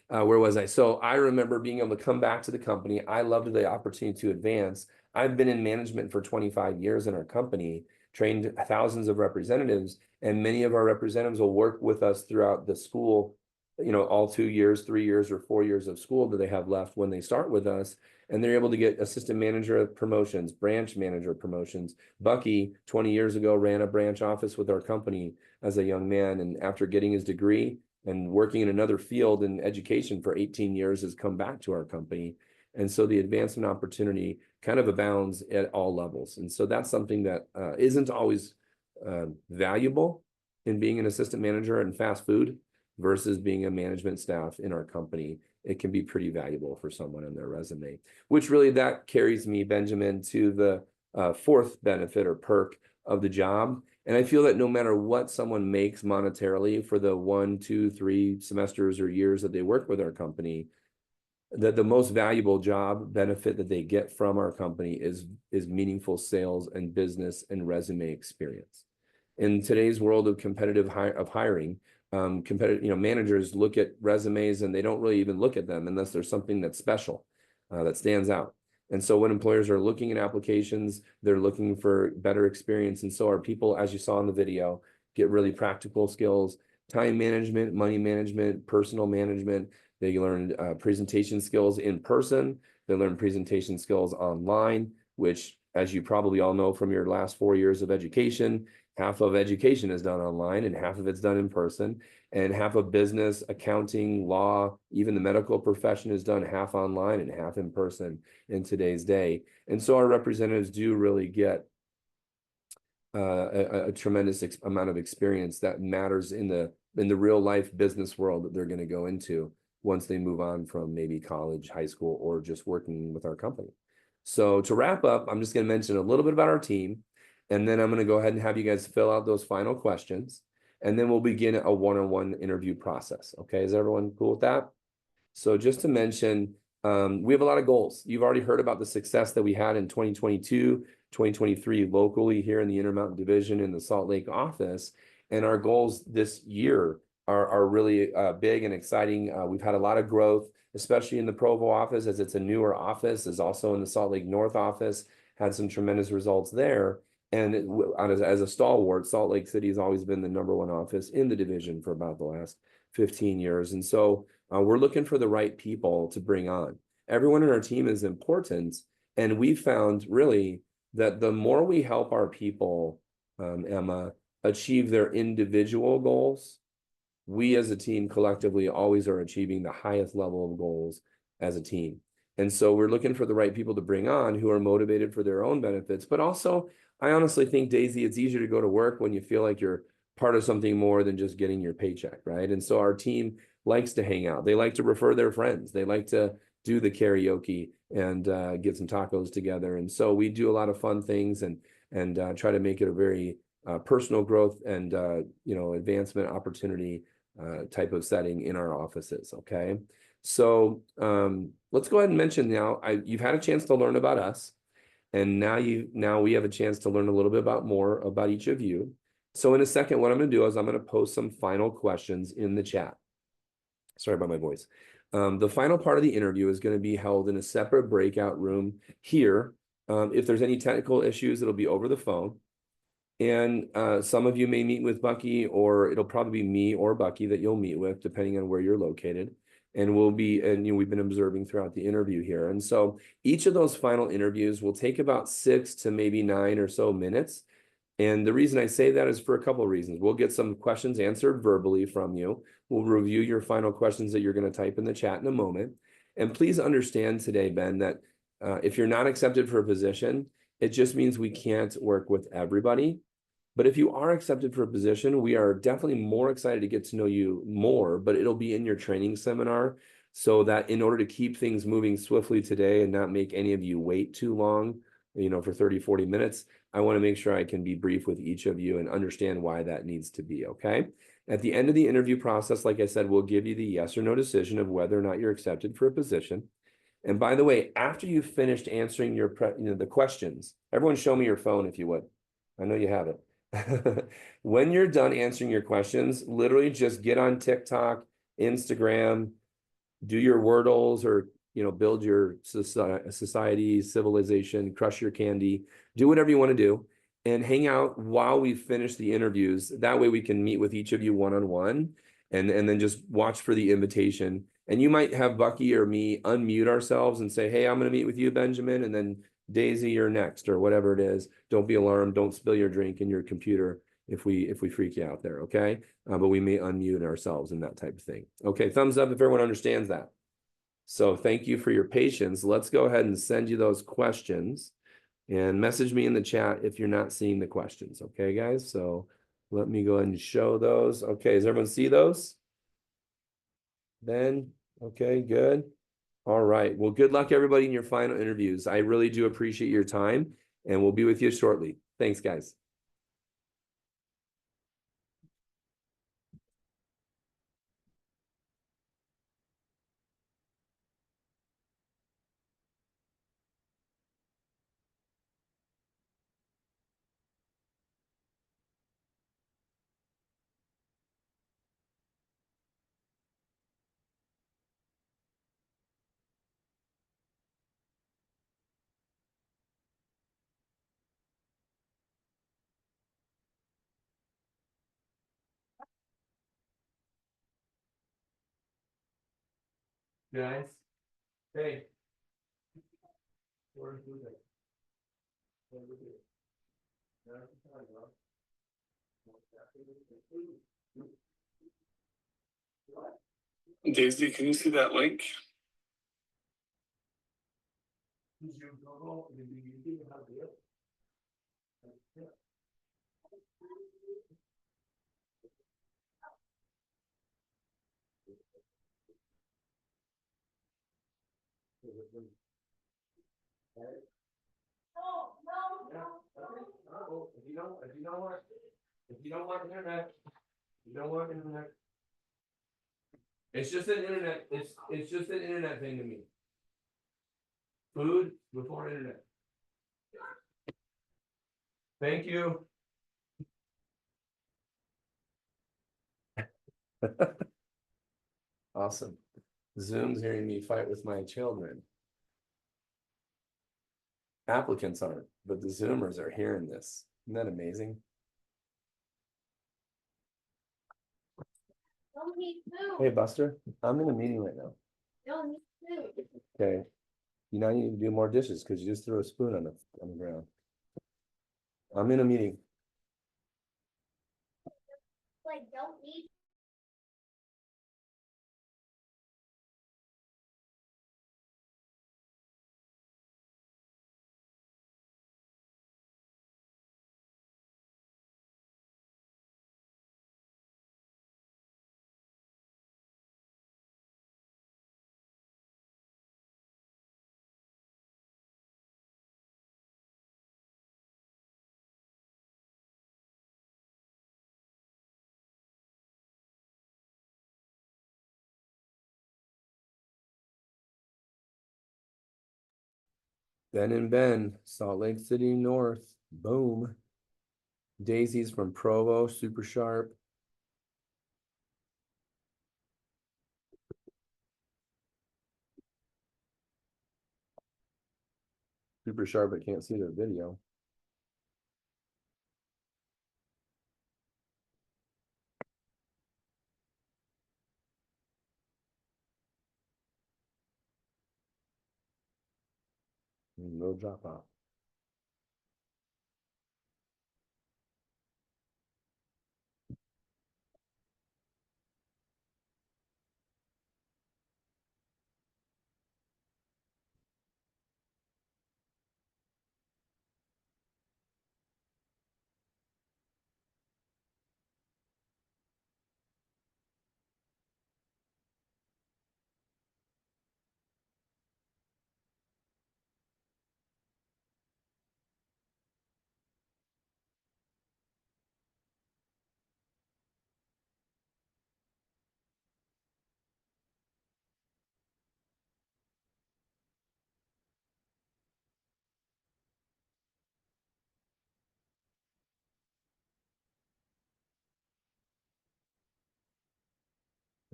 Where was I? So I remember being able to come back to the company. I loved the opportunity to advance. I've been in management for 25 years in our company, trained thousands of representatives, and many of our representatives will work with us throughout the school, all 2 years, 3 years, or 4 years of school that they have left when they start with us. And they're able to get assistant manager promotions, branch manager promotions. Bucky, 20 years ago, ran a branch office with our company as a young man. And after getting his degree and working in another field in education for 18 years, has come back to our company. And so the advancement opportunity kind of abounds at all levels. And so that's something that isn't always valuable in being an assistant manager in fast food versus being a management staff in our company. It can be pretty valuable for someone in their resume, which really that carries me, Benjamin, to the 4th benefit or perk of the job. And I feel that no matter what someone makes monetarily for the 1, 2, 3 semesters or years that they work with our company, that the most valuable job benefit that they get from our company is meaningful sales and business and resume experience. In today's world of competitive hiring, competitive, managers look at resumes and they don't really even look at them unless there's something that's special, that stands out. And so when employers are looking at applications, they're looking for better experience. And so our people, as you saw in the video, get really practical skills, time management, money management, personal management. They learn presentation skills in person. They learn presentation skills online, which, as you probably all know from your last 4 years of education, half of education is done online and half of it's done in person. And half of business, accounting, law, even the medical profession is done half online and half in person in today's day. And so our representatives do really get a tremendous amount of experience that matters in the real life business world that they're going to go into once they move on from maybe college, high school, or just working with our company. So to wrap up, I'm just going to mention a little bit about our team, and then I'm going to go ahead and have you guys fill out those final questions, and then we'll begin a one-on-one interview process. Okay, is everyone cool with that? So just to mention, we have a lot of goals. You've already heard about the success that we had in 2022, 2023 locally here in the Intermountain Division in the Salt Lake office. And our goals this year are really big and exciting. We've had a lot of growth, especially in the Provo office, as it's a newer office, is also in the Salt Lake North office, had some tremendous results there. And as a stalwart, Salt Lake City has always been the #1 office in the division for about the last 15 years. And so we're looking for the right people to bring on. Everyone in our team is important. And we found really that the more we help our people, Emma, achieve their individual goals, we as a team collectively always are achieving the highest level of goals as a team. And so we're looking for the right people to bring on who are motivated for their own benefits. But also, I honestly think, Daisy, it's easier to go to work when you feel like you're part of something more than just getting your paycheck, right? And so our team likes to hang out. They like to refer their friends. They like to do the karaoke and get some tacos together. And so we do a lot of fun things and try to make it a very personal growth and advancement opportunity type of setting in our offices. Okay, so let's go ahead and mention now. You've had a chance to learn about us, and now we have a chance to learn a little bit more about each of you. So in a second, what I'm going to do is I'm going to post some final questions in the chat. Sorry about my voice. The final part of the interview is going to be held in a separate breakout room here. If there's any technical issues, it'll be over the phone. And some of you may meet with Bucky, or it'll probably be me or Bucky that you'll meet with, depending on where you're located. And we've been observing throughout the interview here. And so each of those final interviews will take about 6 to maybe 9 or so minutes. And the reason I say that is for a couple of reasons. We'll get some questions answered verbally from you. We'll review your final questions that you're going to type in the chat in a moment. And please understand today, Ben, that if you're not accepted for a position, it just means we can't work with everybody. But if you are accepted for a position, we are definitely more excited to get to know you more, but it'll be in your training seminar, so that in order to keep things moving swiftly today and not make any of you wait too long, for 30, 40 minutes, I want to make sure I can be brief with each of you and understand why that needs to be, okay? At the end of the interview process, like I said, we'll give you the yes or no decision of whether or not you're accepted for a position. And by the way, after you've finished answering the questions, everyone show me your phone if you would. I know you have it. When you're done answering your questions, literally just get on TikTok, Instagram, do your Wordles, or build your society, civilization, crush your candy, do whatever you want to do, and hang out while we finish the interviews. That way we can meet with each of you one-on-one, and then just watch for the invitation. And you might have Bucky or me unmute ourselves and say, hey, I'm going to meet with you, Benjamin, and then Daisy, you're next, or whatever it is. Don't be alarmed. Don't spill your drink in your computer if we freak you out there, okay? But we may unmute ourselves and that type of thing. Okay, thumbs up if everyone understands that. So thank you for your patience. Let's go ahead and send you those questions, and message me in the chat if you're not seeing the questions, okay, guys? So let me go ahead and show those. Okay, does everyone see those? Ben? Okay, good. All right. Well, good luck, everybody, in your final interviews. I really do appreciate your time, and we'll be with you shortly. Thanks, guys. Guys, hey. Where's the other? Where's the other? That's the time, bro. Daisy, can you see that link? If you don't want internet, you don't want internet. It's just an internet, it's just an internet thing to me. Food before internet. Thank you. Awesome. Zoom's hearing me fight with my children. Applicants aren't, but the Zoomers are hearing this. Isn't that amazing? Hey Buster, I'm in a meeting right now. Okay. You now need to do more dishes because you just threw a spoon on the ground. I'm in a meeting. Like, don't need. Ben and Ben, Salt Lake City North, boom. Daisy's from Provo, super sharp. Super sharp, but can't see their video. No drop off.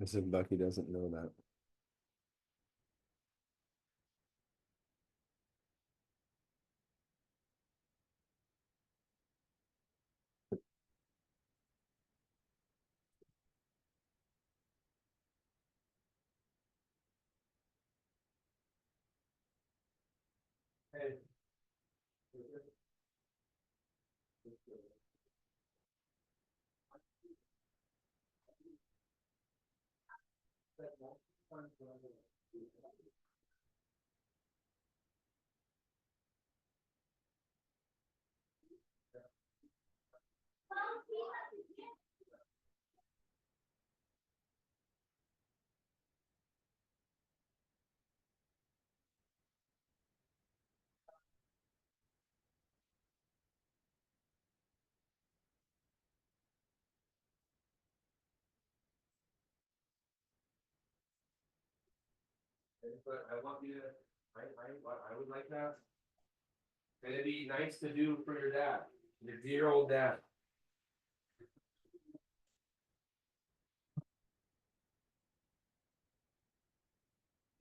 I said Bucky doesn't know that. Hey. But I want you to, I would like that. And it'd be nice to do for your dad, your dear old dad.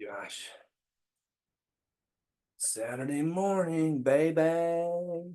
Gosh. Saturday morning, baby.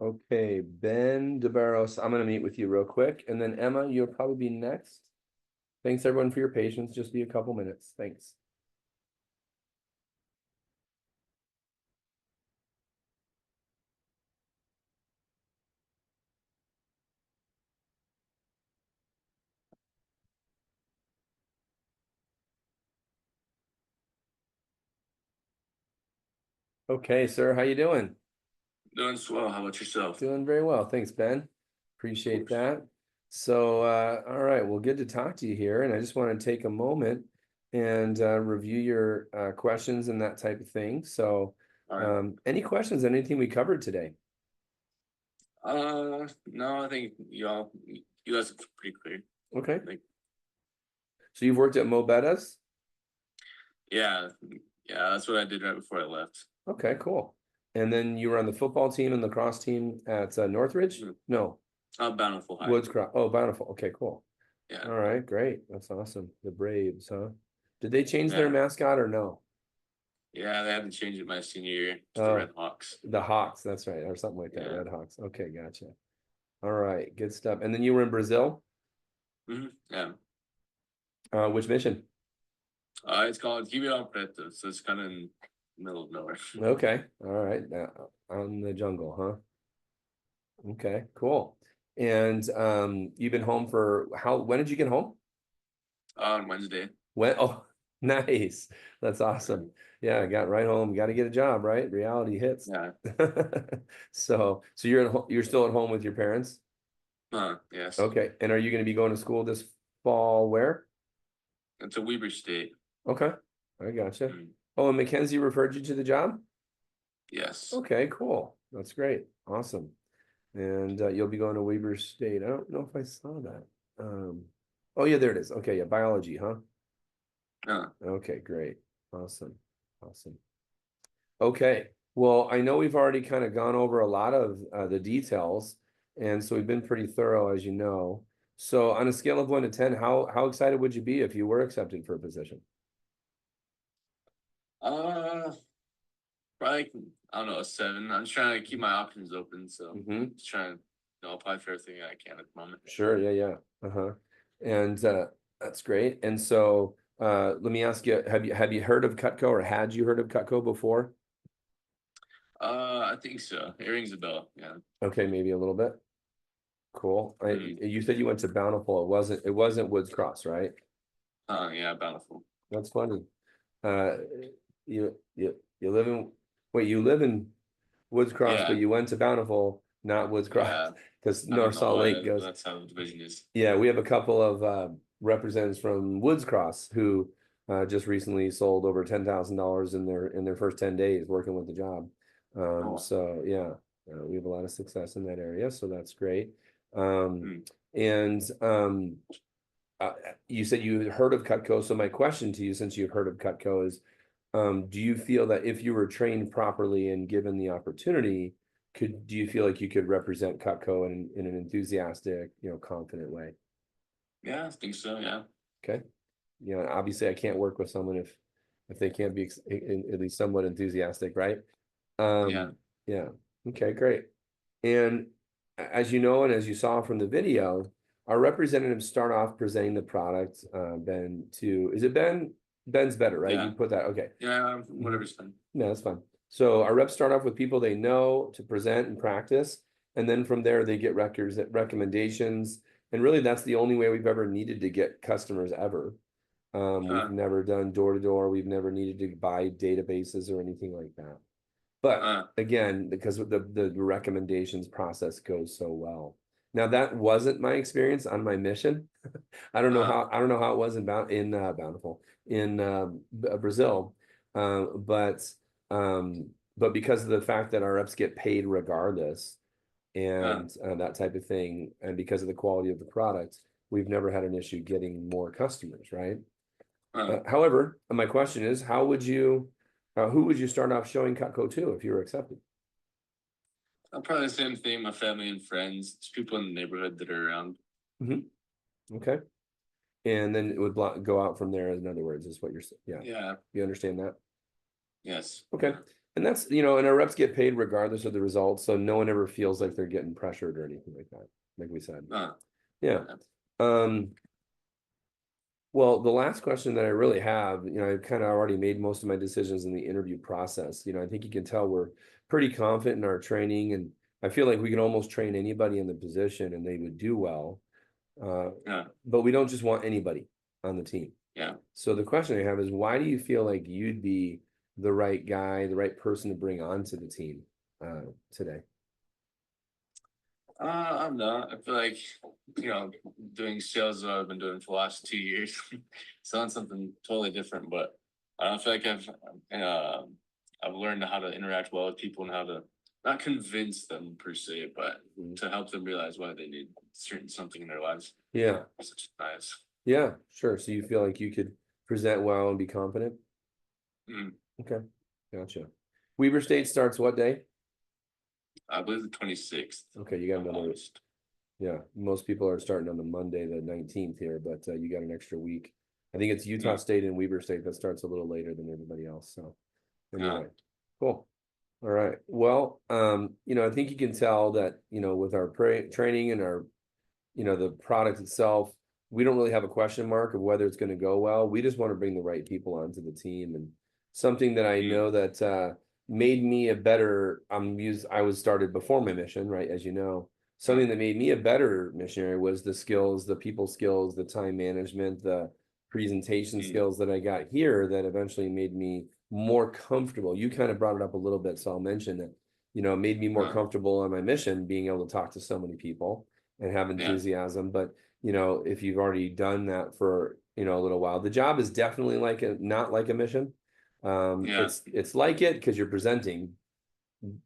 Okay, Ben DeBarros, I'm gonna meet with you real quick, and then Emma, you'll probably be next. Thanks everyone for your patience, just be a couple minutes, thanks. Okay, sir, how you doing? Doing swell. How about yourself? Doing very well, thanks, Ben. Appreciate that. So, all right, well, good to talk to you here, and I just want to take a moment and review your questions and that type of thing. So, any questions on anything we covered today? No, I think you guys are pretty clear. Okay. Like, So you've worked at Mobetta's? yeah, that's what I did right before I left. Okay, cool. And then you were on the football team and lacrosse team at Northridge? No, Bountiful High. Woods Cross. Oh, Bountiful. Okay, cool. Yeah. All right, great. That's awesome. The Braves, huh? Did they change their Yeah. mascot or no? Yeah, they had to change it my senior year to the Oh, Red Hawks. The Hawks, that's right, or something like that. Yeah. Red Hawks. Okay, gotcha. All right, good stuff. And then you were in Brazil? Yeah. Which mission? It's called Ribeirão Preto, so it's kind of in the middle of nowhere. Okay, all right. Out in the jungle, huh? Okay, cool. And you've been home for when did you get home? On Wednesday. When? Oh, nice. That's awesome. Yeah, I got right home. Got to get a job, right? Reality hits. Yeah. So you're still at home with your parents? Yes. Okay. And are you going to be going to school this fall where? It's a Weber State. Okay. I gotcha. Oh, and Mackenzie referred you to the job? Yes. Okay, cool. That's great. Awesome. And you'll be going to Weber State. I don't know if I saw that. Oh yeah, there it is. Okay, yeah, biology, huh? Okay, great. Awesome. Awesome. Okay. Well, I know we've already kind of gone over a lot of the details, and so we've been pretty thorough, as you know. So on a scale of 1 to 10, how excited would you be if you were accepted for a position? Probably, I don't know, a 7. I'm just trying to keep my options open, so just trying to apply for everything I can at the moment. Sure, yeah. Uh-huh. And that's great. And so let me ask you, have you heard of Cutco, or had you heard of Cutco before? I think so. It rings a bell, yeah. Okay, maybe a little bit. Cool. You said you went to Bountiful. It wasn't Woods Cross, right? Yeah, Bountiful. That's funny. You live in Woods Cross, but you went to Bountiful, not Woods Cross, because North Salt Lake goes. That's how the division is. Yeah, we have a couple of representatives from Woods Cross who just recently sold over $10,000 in their first 10 days working with the job. So yeah, we have a lot of success in that area, so that's great. And you said you heard of Cutco, so my question to you, since you've heard of Cutco, is do you feel that if you were trained properly and given the opportunity, do you feel like you could represent Cutco in an enthusiastic, confident way? Yeah, I think so, yeah. Okay. Obviously I can't work with someone if they can't be at least somewhat enthusiastic, right? Yeah. Okay, great. And as you know, and as you saw from the video, our representatives start off presenting the product, Ben, is it Ben? Ben's better, right? Yeah. You put that, okay. Yeah, whatever's fine. No, that's fine. So our reps start off with people they know to present and practice. And then from there, they get recommendations. And really, that's the only way we've ever needed to get customers ever. We've never done door-to-door. We've never needed to buy databases or anything like that. But again, because the recommendations process goes so well. Now that wasn't my experience on my mission. I don't know how it was in Bountiful in Brazil, but because of the fact that our reps get paid regardless, and that type of thing, and because of the quality of the product, we've never had an issue getting more customers, right? However, my question is, who would you start off showing Cutco to if you were accepted? Probably the same thing, my family and friends, just people in the neighborhood that are around. Okay. And then it would go out from there, in other words, is what you're saying. Yeah. Yeah. You understand that? Yes. Okay. And that's, you know, and our reps get paid regardless of the results, so no one ever feels like they're getting pressured or anything like that, like we said. Yeah. Well, the last question that I really have, you know, I've kind of already made most of my decisions in the interview process. You know, I think you can tell we're pretty confident in our training, and I feel like we can almost train anybody in the position and they would do well. But we don't just want anybody on the team. Yeah. So the question I have is, why do you feel like you'd be the right guy, the right person to bring onto the team today? I'm not. I feel like, you know, doing sales that I've been doing for the last 2 years, selling something totally different, but I don't feel like I've learned how to interact well with people and how to not convince them per se, but to help them realize why they need something in their lives. Yeah. Such nice. Yeah, sure. So you feel like you could present well and be confident? Mm. Okay, gotcha. Weber State starts what day? I believe the 26th. Okay, you got another. Yeah, most people are starting on the Monday, the 19th here, but you got an extra week. I think it's Utah State and Weber State that starts a little later than everybody else. So anyway, cool. All right. Well, you know, I think you can tell that, you know, with our training and our, you know, the product itself, we don't really have a question mark of whether it's going to go well. We just want to bring the right people onto the team. And something that I know that made me a better, I was started before my mission, right? As you know, something that made me a better missionary was the skills, the people skills, the time management, the presentation skills that I got here that eventually made me more comfortable. You kind of brought it up a little bit, so I'll mention it. You know, it made me more comfortable on my mission, being able to talk to so many people and have enthusiasm. But, you know, if you've already done that for, you know, a little while, the job is definitely not like a mission. It's like it because you're presenting,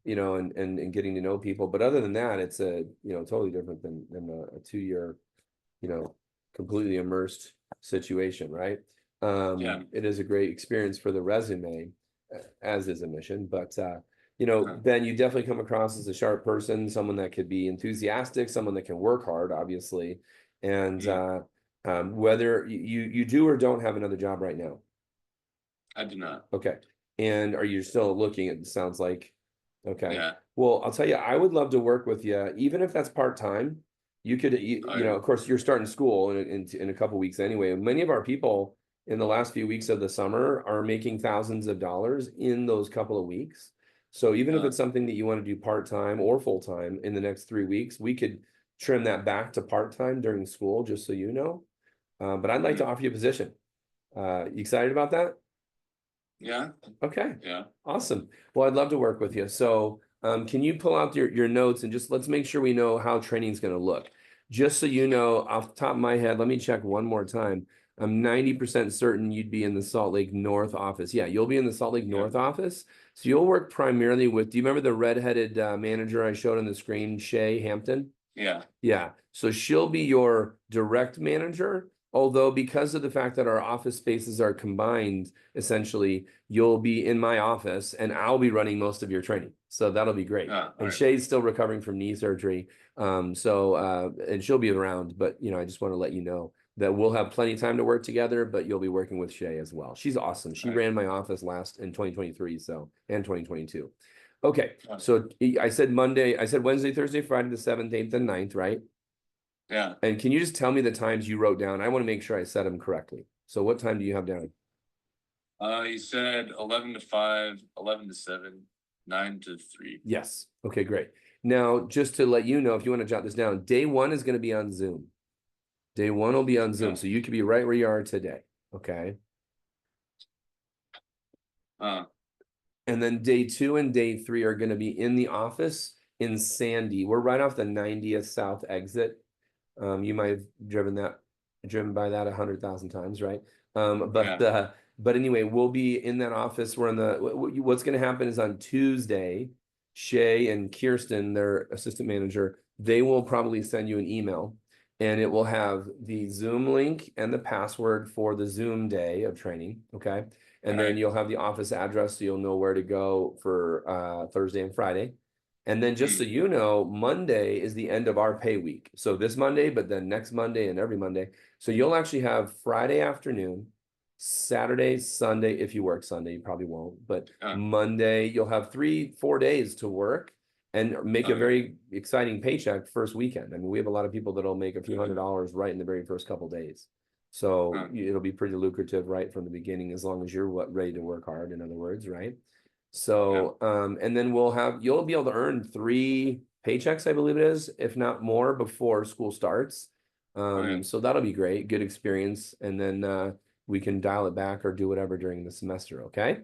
you know, and getting to know people. But other than that, it's totally different than a 2-year, you know, completely immersed situation, right? It is a great experience for the resume, as is a mission. But you know, Ben, you definitely come across as a sharp person, someone that could be enthusiastic, someone that can work hard, obviously. And whether you do or don't have another job right now. I do not. Okay. And are you still looking? It sounds like. Okay. Yeah. Well, I'll tell you, I would love to work with you, even if that's part-time. You could, you know, of course, you're starting school in a couple weeks anyway. Many of our people in the last few weeks of the summer are making thousands of dollars in those couple of weeks. So even if it's something that you want to do part-time or full-time in the next 3 weeks, we could trim that back to part-time during school, just so you know. But I'd like to offer you a position. You excited about that? Yeah. Okay. Yeah. Awesome. Well, I'd love to work with you. So can you pull out your notes and just let's make sure we know how training is going to look. Just so you know, off the top of my head, let me check one more time. I'm 90% certain you'd be in the Salt Lake North office. Yeah, you'll be in the Salt Lake North office. So you'll work primarily with, do you remember the redheaded manager I showed on the screen, Shay Hampton? Yeah. Yeah. So she'll be your direct manager. Although because of the fact that our office spaces are combined, essentially, you'll be in my office and I'll be running most of your training. So that'll be great. And Shay's still recovering from knee surgery. And she'll be around, but you know, I just want to let you know that we'll have plenty of time to work together, but you'll be working with Shay as well. She's awesome. She ran my office in 2023, and 2022. Okay. So I said Wednesday, Thursday, Friday, the 7th, 8th, and 9th, right? Yeah. And can you just tell me the times you wrote down? I want to make sure I said them correctly. So what time do you have down? You said 11 to 5, 11 to 7, 9 to 3. Yes. Okay, great. Now, just to let you know, if you want to jot this down, day 1 is going to be on Zoom. Day 1 will be on Zoom. So you could be right where you are today. Okay. And then day 2 and day 3 are going to be in the office in Sandy. We're right off the 90th South exit. You might have driven by that 100,000 times, right? But anyway, we'll be in that office. We're in what's going to happen is on Tuesday, Shay and Kirsten, their assistant manager, they will probably send you an email and it will have the Zoom link and the password for the Zoom day of training. Okay. And then you'll have the office address, so you'll know where to go for Thursday and Friday. And then just so you know, Monday is the end of our pay week. So this Monday, but then next Monday and every Monday. So you'll actually have Friday afternoon, Saturday, Sunday, if you work Sunday, you probably won't, but Uh. Monday, you'll have 4 days to work and make a Okay. very exciting paycheck first weekend. I mean, we have a lot of people that'll make a few $100s right in the very first couple days. So Huh. it'll be pretty lucrative right from the beginning, as long as you're ready to work hard, in other words, right? So, and then you'll be able to earn 3 paychecks, I believe it is, if not more, before school starts. Okay. So that'll be great, good experience. And then we can dial it back or do whatever during the semester, okay?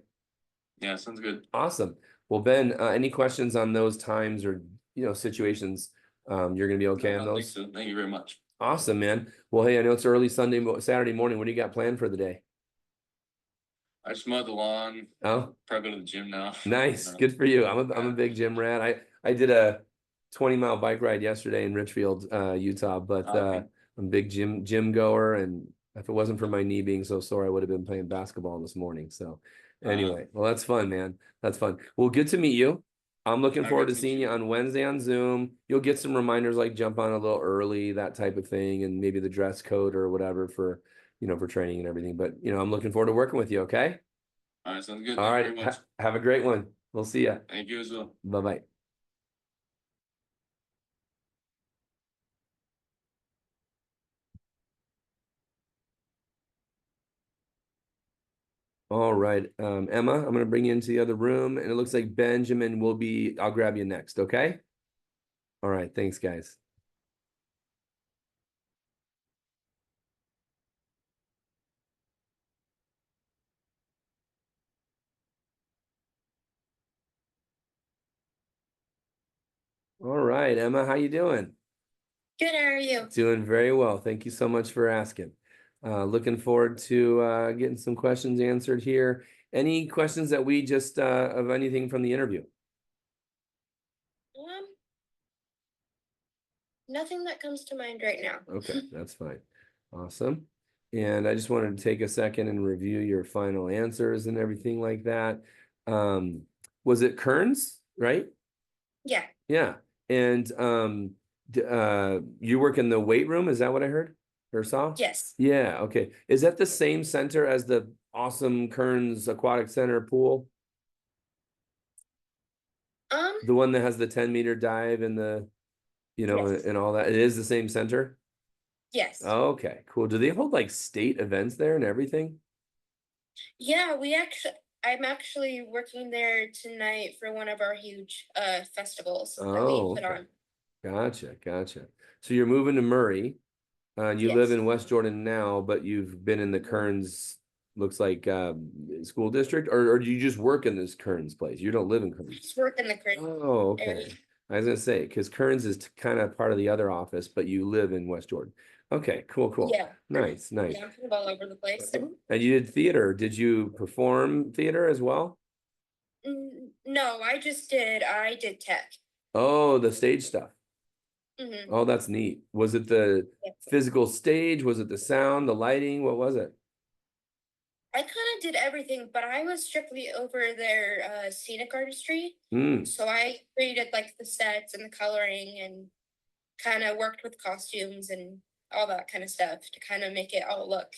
Yeah, sounds good. Awesome. Well, Ben, any questions on those times or, situations? You're gonna be okay No, on I think those? so. Thank you very much. Awesome, man. Well, hey, I know it's early Saturday morning. What do you got planned for the day? I just mowed the lawn. Oh, Probably go to the gym now. nice. Good for you. I'm a big gym rat. I did a 20-mile bike ride yesterday in Richfield, Utah, but Okay. I'm a big gym goer, and if it wasn't for my knee being so sore, I would have been playing basketball this morning. So anyway, well, that's fun, man. That's fun. Well, good to meet you. I'm looking Okay, forward to thank seeing you on Wednesday on Zoom. You'll get some reminders like jump on a little early, that type of thing, and maybe the dress code or whatever for, for training and everything. But, I'm looking forward to working with you, okay? All right, sounds good. All Thank you right. very much. Have a great one. We'll see you. Thank you as well. Bye-bye. All right, Emma, I'm gonna bring you into the other room, and it looks like Benjamin I'll grab you next, okay? All right, thanks, guys. All right, Emma, how you doing? Good, how are you? Doing very well. Thank you so much for asking. Looking forward to getting some questions answered here. Any questions that we just of anything from the interview? Nothing that comes to mind right now. Okay, that's fine. Awesome. And I just wanted to take a second and review your final answers and everything like that. Was it Kearns, right? Yeah, Yeah. And you work in the weight room, is that what I heard or saw? yes, Yeah, okay. Is that the same center as the awesome Kearns Aquatic Center pool? The one that has the 10-meter dive and the, Yes. and all that. It is the same center? yes. Okay, cool. Do they hold like state events there and everything? Yeah, I'm actually working there tonight for one of our huge festivals that we Oh, put okay. on. Gotcha. So you're moving to Murray, and you live Yes. in West Jordan now, but you've been in the Kearns, looks like school district, or do you just work in this Kearns place? You don't live in Kearns? Just work in the current Oh, area. okay. I was gonna say, because Kearns is kind of part of the other office, but you live in West Jordan. Okay, cool. Yeah. Nice. Yeah, I'm kind of all over the place. And you did theater. Did you perform theater as well? No, I did tech. Oh, the stage stuff. Hmm. Oh, that's neat. Was it the physical stage? Was it the sound, the lighting? What was it? I kind of did everything, but I was strictly over their scenic artistry. Hmm. So I created like the sets and the coloring and kind of worked with costumes and all that kind of stuff to kind of make it all look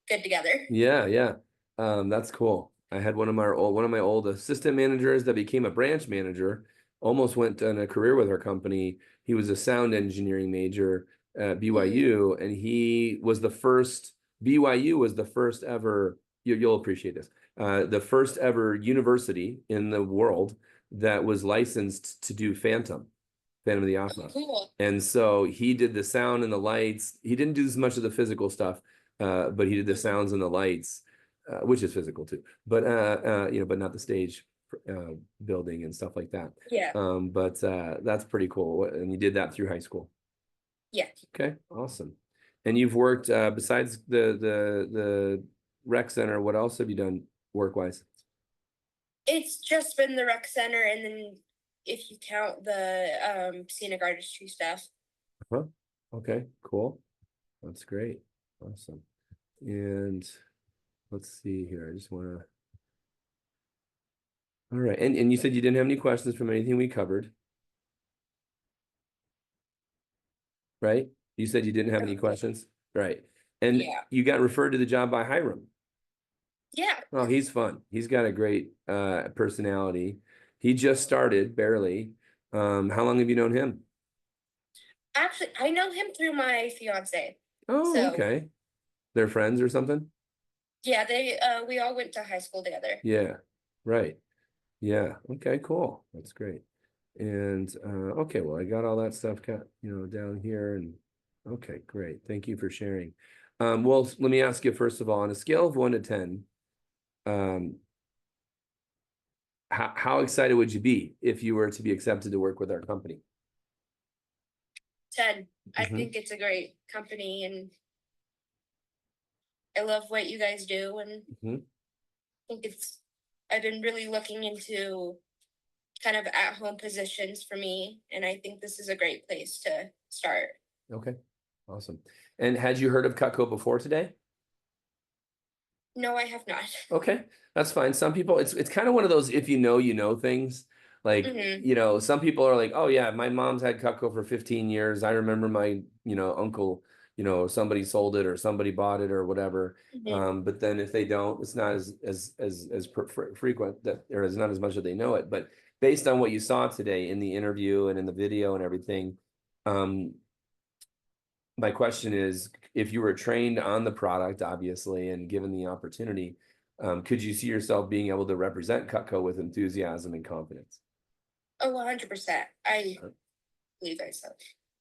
good together. Yeah. That's cool. I had one of my old assistant managers that became a branch manager, almost went on a career with our company. He was a sound engineering major at BYU, and BYU was the first ever, you'll appreciate this, the first ever university in the world that was licensed to do Phantom of the Opera. Cool. And so he did the sound and the lights. He didn't do as much of the physical stuff, but he did the sounds and the lights, which is physical too. But but not the stage building and stuff like that. Yeah. But that's pretty cool. And you did that through high school. Yeah. Okay, awesome. And you've worked besides the rec center. What else have you done work-wise? It's just been the rec center, and then if you count the scenic artistry stuff. Huh? Okay, cool. That's great. Awesome. And let's see here. I just want to. All right. And you said you didn't have any questions from anything we covered, right? You said you didn't have any questions, right? And Yeah. you got referred to the job by Hiram. Yeah. Oh, he's fun. He's got a great personality. He just started barely. How long have you known him? Actually, I know him through my fiance. Oh, So okay. They're friends or something? yeah, we all went to high school together. Yeah, right. Yeah. Okay, cool. That's great. And okay, well, I got all that stuff down here and okay, great. Thank you for sharing. Well, let me ask you first of all, on a scale of 1 to 10, um, how excited would you be if you were to be accepted to work with our company? 10. I Mhm. think it's a great company and I love what you guys do and Mhm. I think I've been really looking into kind of at home positions for me and I think this is a great place to start. Okay, awesome. And had you heard of Cutco before today? No, I have not. Okay, that's fine. Some people, it's kind of one of those if you know things. Like, Mhm. some people are like, oh yeah, my mom's had Cutco for 15 years. I remember my, uncle, somebody sold it or somebody bought it or whatever. Mhm. But then if they don't, it's not frequent that or is not as much that they know it. But based on what you saw today in the interview and in the video and everything, um, my question is, if you were trained on the product, obviously, and given the opportunity, could you see yourself being able to represent Cutco with enthusiasm and confidence? Oh, 100%. I believe so.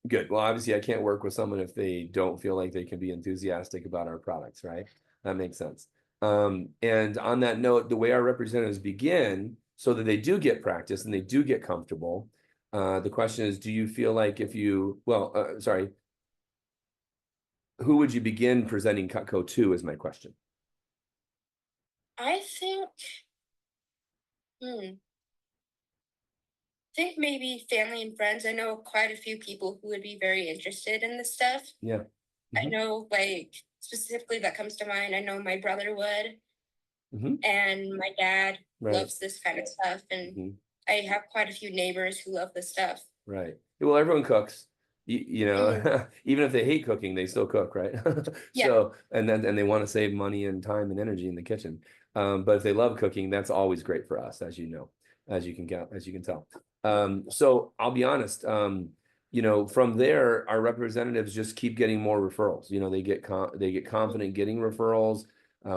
Good. Well, obviously, I can't work with someone if they don't feel like they can be enthusiastic about our products, right? That makes sense. And on that note, the way our representatives begin, so that they do get practice and they do get comfortable, the question is, do you feel like who would you begin presenting Cutco to is my question. I think maybe family and friends. I know quite a few people who would be very interested in this stuff. Yeah. I know, like, specifically that comes to mind. I know my brother would, Mhm. and my dad Right. loves this kind of stuff. And I have quite a few neighbors who love this stuff. Right. Well, everyone cooks. Even if they hate cooking, they still cook, right? Yeah. So, and they want to save money and time and energy in the kitchen. But if they love cooking, that's always great for us, as you know, as you can tell. So I'll be honest. From there, our representatives just keep getting more referrals. They get confident getting referrals.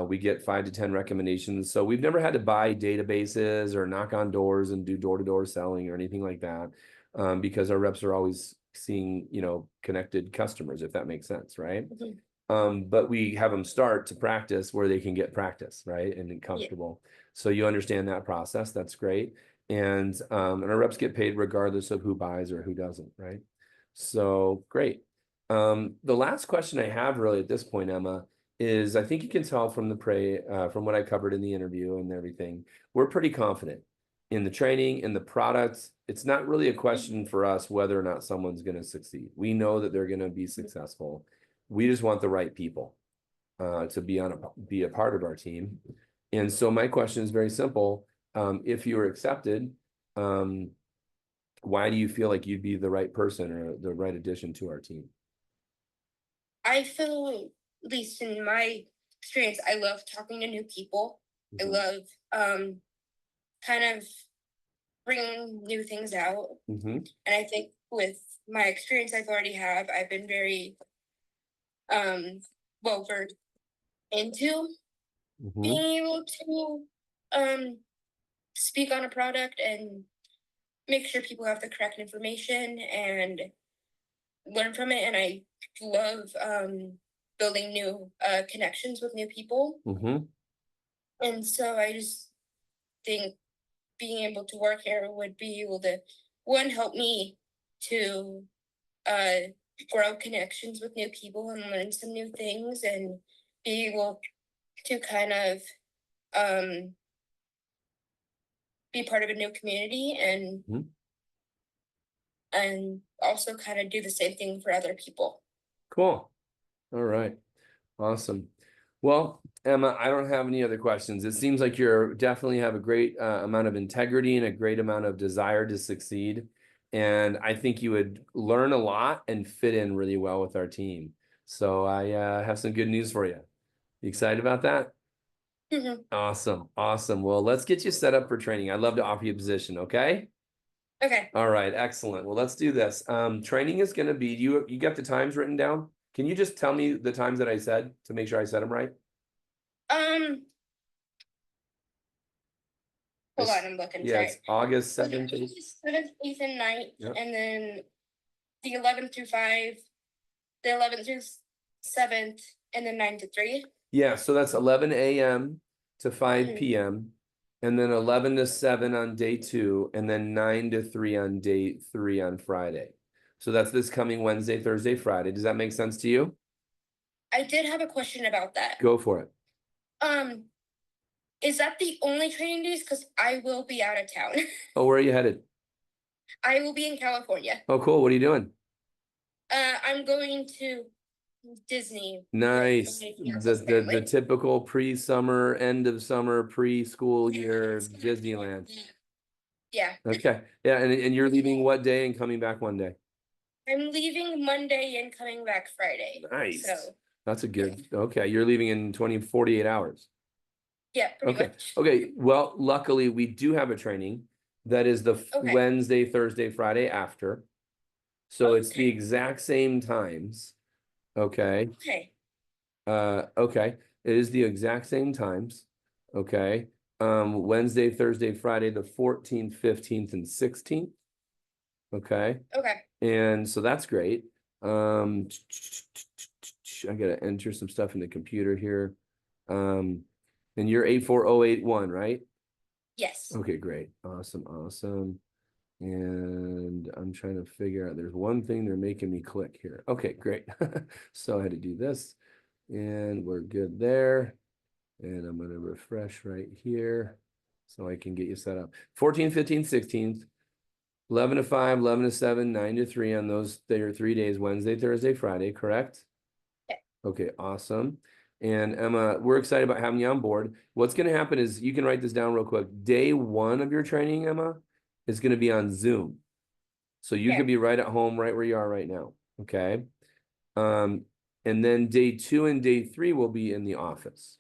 We get 5 to 10 recommendations. So we've never had to buy databases or knock on doors and do door-to-door selling or anything like that. Because our reps are always seeing, connected customers, if that makes sense, right? But we have them start to practice where they can get practice, right? And comfortable. So you understand that process. That's great. And our reps get paid regardless of who buys or who doesn't, right? So great. The last question I have really at this point, Emma, is I think you can tell from from what I covered in the interview and everything, we're pretty confident in the training, in the products. It's not really a question for us whether or not someone's going to succeed. We know that they're going to be successful. We just want the right people to be a part of our team. And so my question is very simple. If you were accepted, why do you feel like you'd be the right person or the right addition to our team? I feel, at least in my experience, I love talking to new people. I love kind of bringing new things out. Mm-hmm. And I think with my experience I've already have, I've been very well versed into being able to speak on a product and make sure people have the correct information and learn from it. And I love building new connections with new people. Mm-hmm. And so I just think being able to work here would be able to, one, help me to grow connections with new people and learn some new things and be able to kind of be part of a new community and also kind of do the same thing for other people. Cool. All right. Awesome. Well, Emma, I don't have any other questions. It seems like you definitely have a great amount of integrity and a great amount of desire to succeed. And I think you would learn a lot and fit in really well with our team. So I have some good news for you. You excited about that? Awesome, awesome. Well, let's get you set up for training. I'd love to offer you a position, okay? Okay. All right, excellent. Well, let's do this. Training is gonna be, you got the times written down? Can you just tell me the times that I said to make sure I said them right? Hold on, I'm looking. Yeah, Sorry. it's August 7th. 7th, 8th, and 9th, Yep. and then the 11th through 5, the 11th through 7th, and then 9 to 3. Yeah, so that's 11 a.m. to 5 Mhm. p.m. and then 11 to 7 on day 2, and then 9 to 3 on day 3 on Friday. So that's this coming Wednesday, Thursday, Friday. Does that make sense to you? I did have a question about that. Go for it. Is that the only training days? Because I will be out of town. Oh, where are you headed? I will be in California. Oh, cool. What are you doing? I'm going to Disney. with Nice. my fiance's The family. typical pre-summer, end of summer, preschool year Disneyland. Yeah. Okay. Yeah, and you're leaving what day and coming back one day? I'm leaving Monday and coming back Friday. Nice. So That's a good, okay, you're leaving in 48 hours. yeah, pretty Okay, much. okay. Well, luckily we do have a training that is the Okay. Wednesday, Thursday, Friday after. So it's the exact same times. Okay. Okay. Okay. It is the exact same times. Okay. Wednesday, Thursday, Friday, the 14th, 15th, and 16th. Okay. Okay. And so that's great. I gotta enter some stuff in the computer here. And you're 84081, right? Yes. Okay, great. Awesome, awesome. And I'm trying to figure out, there's one thing they're making me click here. Okay, great. So I had to do this and we're good there. And I'm gonna refresh right here so I can get you set up. 14th, 15th, 16th, 11 to 5, 11 to 7, 9 to 3 on those, there are 3 days, Wednesday, Thursday, Friday, correct? Yeah. Okay, awesome. And Emma, we're excited about having you on board. What's going to happen is, you can write this down real quick. Day 1 of your training, Emma, is going to be on Zoom. So you Yeah. could be right at home, right where you are right now. Okay. And then day 2 and day 3 will be in the office.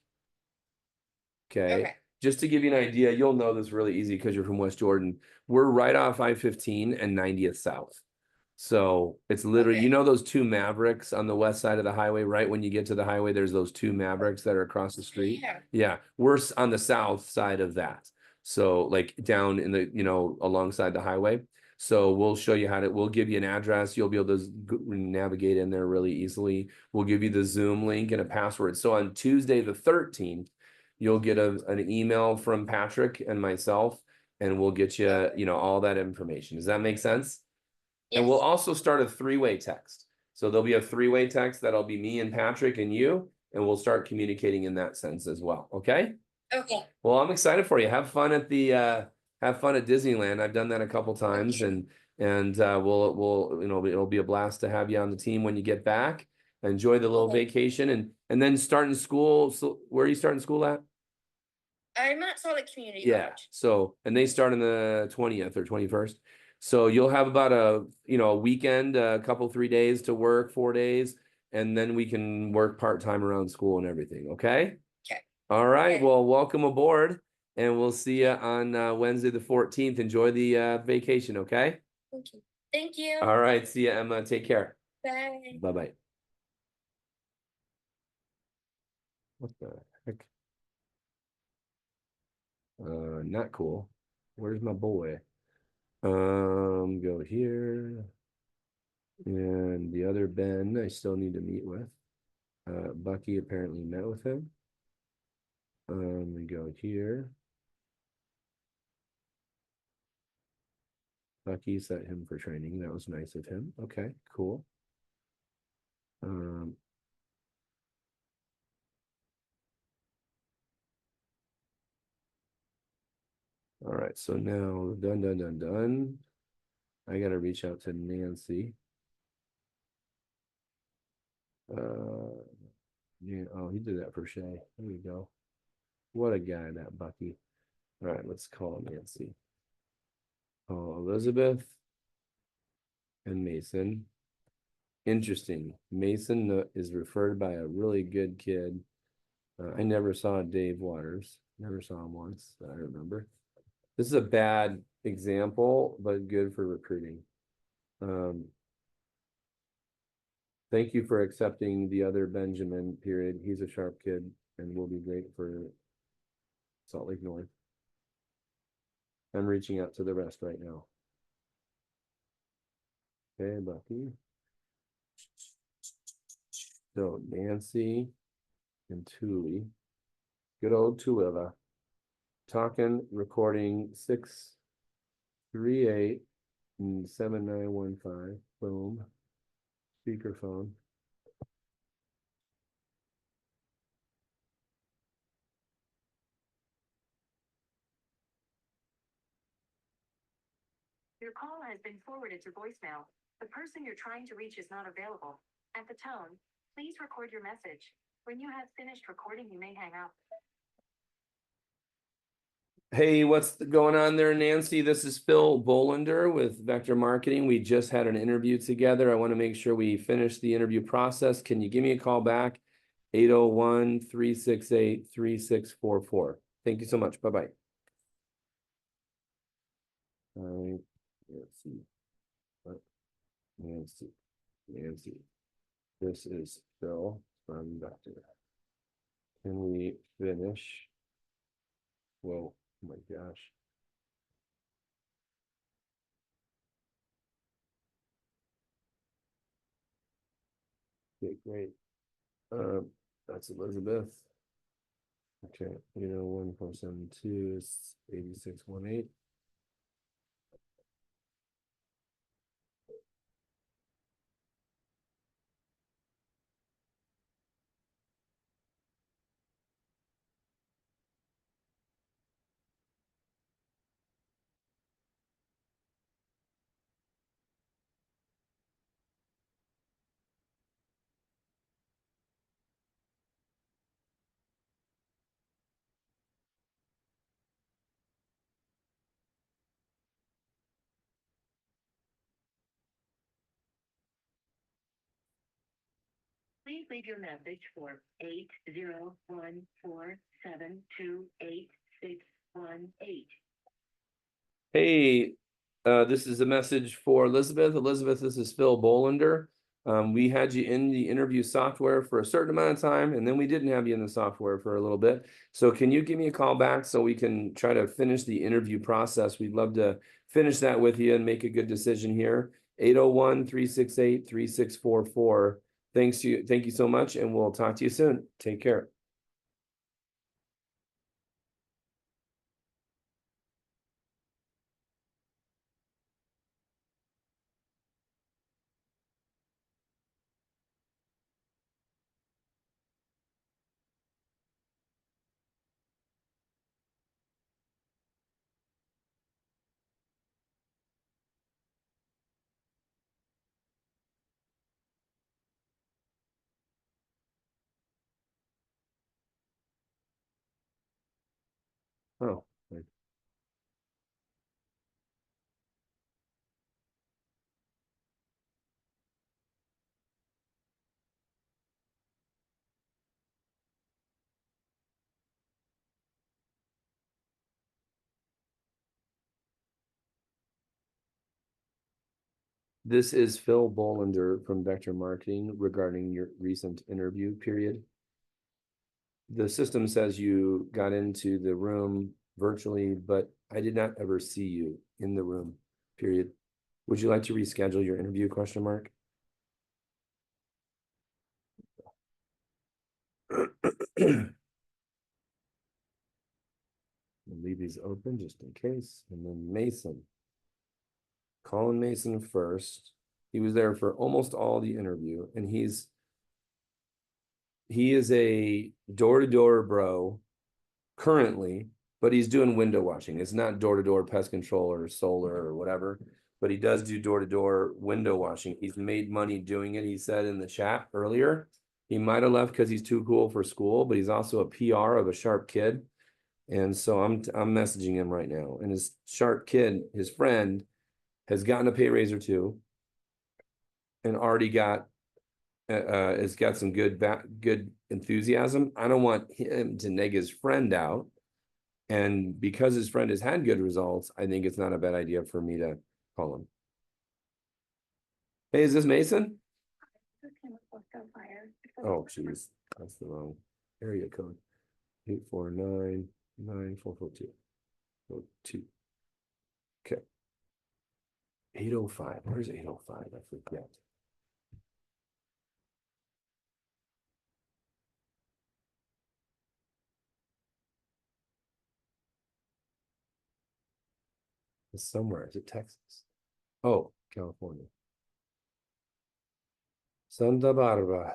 Okay. Okay. Just to give you an idea, you'll know this really easy because you're from West Jordan. We're right off I-15 and 90th South. So it's literally, you know, those two Mavericks on the west side of the highway, right? When you get to the highway, there's those two Mavericks that are across the street. Yeah. Yeah, we're on the south side of that. So like down in the, you know, alongside the highway. So we'll show you how to, we'll give you an address. You'll be able to navigate in there really easily. We'll give you the Zoom link and a password. So on Tuesday, the 13th, you'll get an email from Patrick and myself, and we'll get you, you know, all that information. Does that make sense? Yes. And we'll also start a 3-way text. So there'll be a 3-way text that'll be me and Patrick and you, and we'll start communicating in that sense as well. Okay. Okay. Well, I'm excited for you. Have fun at the have fun at Disneyland. I've done that a couple times, and we'll you know, it'll be a blast to have you on the team when you get back. Enjoy the little vacation, and then starting school. So where are you starting school at? I'm at Solid Community Yeah. College. So, and they start on the 20th or 21st. So you'll have about a weekend, a couple, 3 days to work, 4 days, and then we can work part-time around school and everything. Okay. Okay. All right. Well, welcome aboard, and we'll see you on Wednesday, the 14th. Enjoy the vacation. Okay. Thank you. Thank you. All right. See you, Emma. Take care. Bye. Bye-bye. What the heck? Not cool. Where's my boy? Go here. And the other Ben, I still need to meet with. Bucky apparently met with him. We go here. Bucky set him for training. That was nice of him. Okay, cool. All right, so now done. I gotta reach out to Nancy. Yeah, oh, he did that for Shay. There you go. What a guy, that Bucky. All right, let's call Nancy. Oh, Elizabeth and Mason. Interesting. Mason is referred by a really good kid I never saw Dave Waters, never saw him once that I remember. This is a bad example, but good for recruiting. Thank you for accepting the other Benjamin, period. He's a sharp kid and will be great for Salt Lake North. I'm reaching out to the rest right now. Okay, Bucky. So Nancy and Thule. Good old Tulilla. Talking, recording 638 and 7915. Boom. Speakerphone. Your call has been forwarded to voicemail. The person you're trying to reach is not available. At the tone, please record your message. When you have finished recording, you may hang up. Hey, what's going on there, Nancy? This is Phil Bolander with Vector Marketing. We just had an interview together. I want to make sure we finish the interview process. Can you give me a call back? 801-368-3644. Thank you so much. Bye-bye. All right. Nancy. This is Phil from Vector. Can we finish? Whoa, oh my gosh. Okay, great. That's Elizabeth. Okay, 801-472 is 8618. Please leave your message for 801-472-8618. Hey, this is a message for Elizabeth. Elizabeth, this is Phil Bolander. We had you in the interview software for a certain amount of time, and then we didn't have you in the software for a little bit. So can you give me a call back so we can try to finish the interview process? We'd love to finish that with you and make a good decision here. 801-368-3644. Thank you so much, and we'll talk to you soon. Take care. Oh, right. This is Phil Bolander from Vector Marketing regarding your recent interview period. The system says you got into the room virtually, but I did not ever see you in the room, period. Would you like to reschedule your interview, question mark? Leave these open just in case. And then Mason. Colin Mason first. He was there for almost all the interview, and he is a door-to-door bro currently, but he's doing window washing. It's not door-to-door pest control or solar or whatever, but he does do door-to-door window washing. He's made money doing it. He said in the chat earlier, he might have left because he's too cool for school, but he's also a PR of a sharp kid. And so I'm messaging him right now. And his sharp kid, his friend, has gotten a pay raise or two and already got has got some good enthusiasm. I don't want him to neg his friend out. And because his friend has had good results, I think it's not a bad idea for me to call him. Hey, is this Mason? Oh, geez, that's the wrong area code. 849-9442. Okay. 805. Where's 805? I forget. It's somewhere. Is it Texas? Oh, California. Santa Barbara.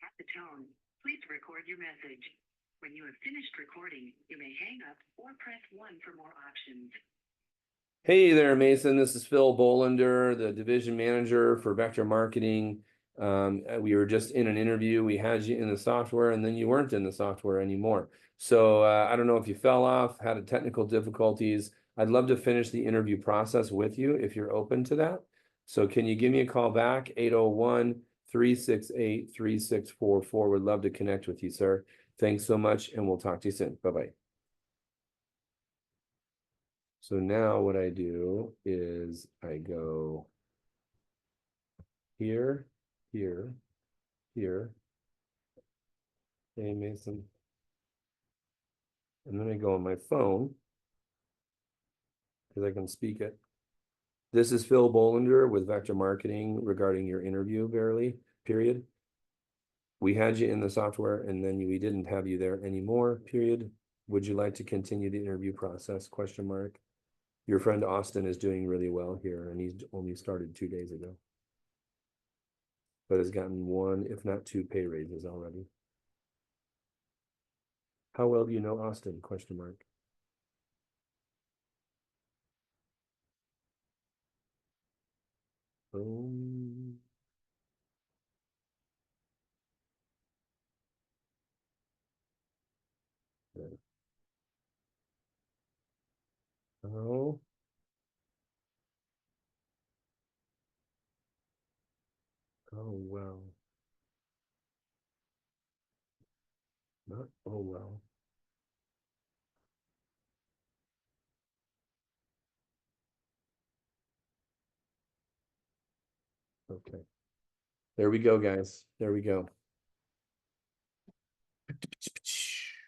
At the tone, please record your message. When you have finished recording, you may hang up or press 1 for more options. Hey there, Mason. This is Phil Bolander, the division manager for Vector Marketing. We were just in an interview. We had you in the software, and then you weren't in the software anymore. So I don't know if you fell off, had a technical difficulties. I'd love to finish the interview process with you if you're open to that. So can you give me a call back? 801-368-3644. Would love to connect with you, sir. Thanks so much, and we'll talk to you soon. Bye-bye. So now what I do is I go here, here, here. Hey, Mason. And then I go on my phone because I can speak it. This is Phil Bolander with Vector Marketing regarding your interview, period. We had you in the software and then we didn't have you there anymore, period. Would you like to continue the interview process, question mark? Your friend Austin is doing really well here and he's only started 2 days ago. But has gotten 1, if not 2 pay raises already. How well do you know Austin, question mark? Yeah. Oh. Oh, well. Not, oh, well. Okay. There we go, guys. There we go.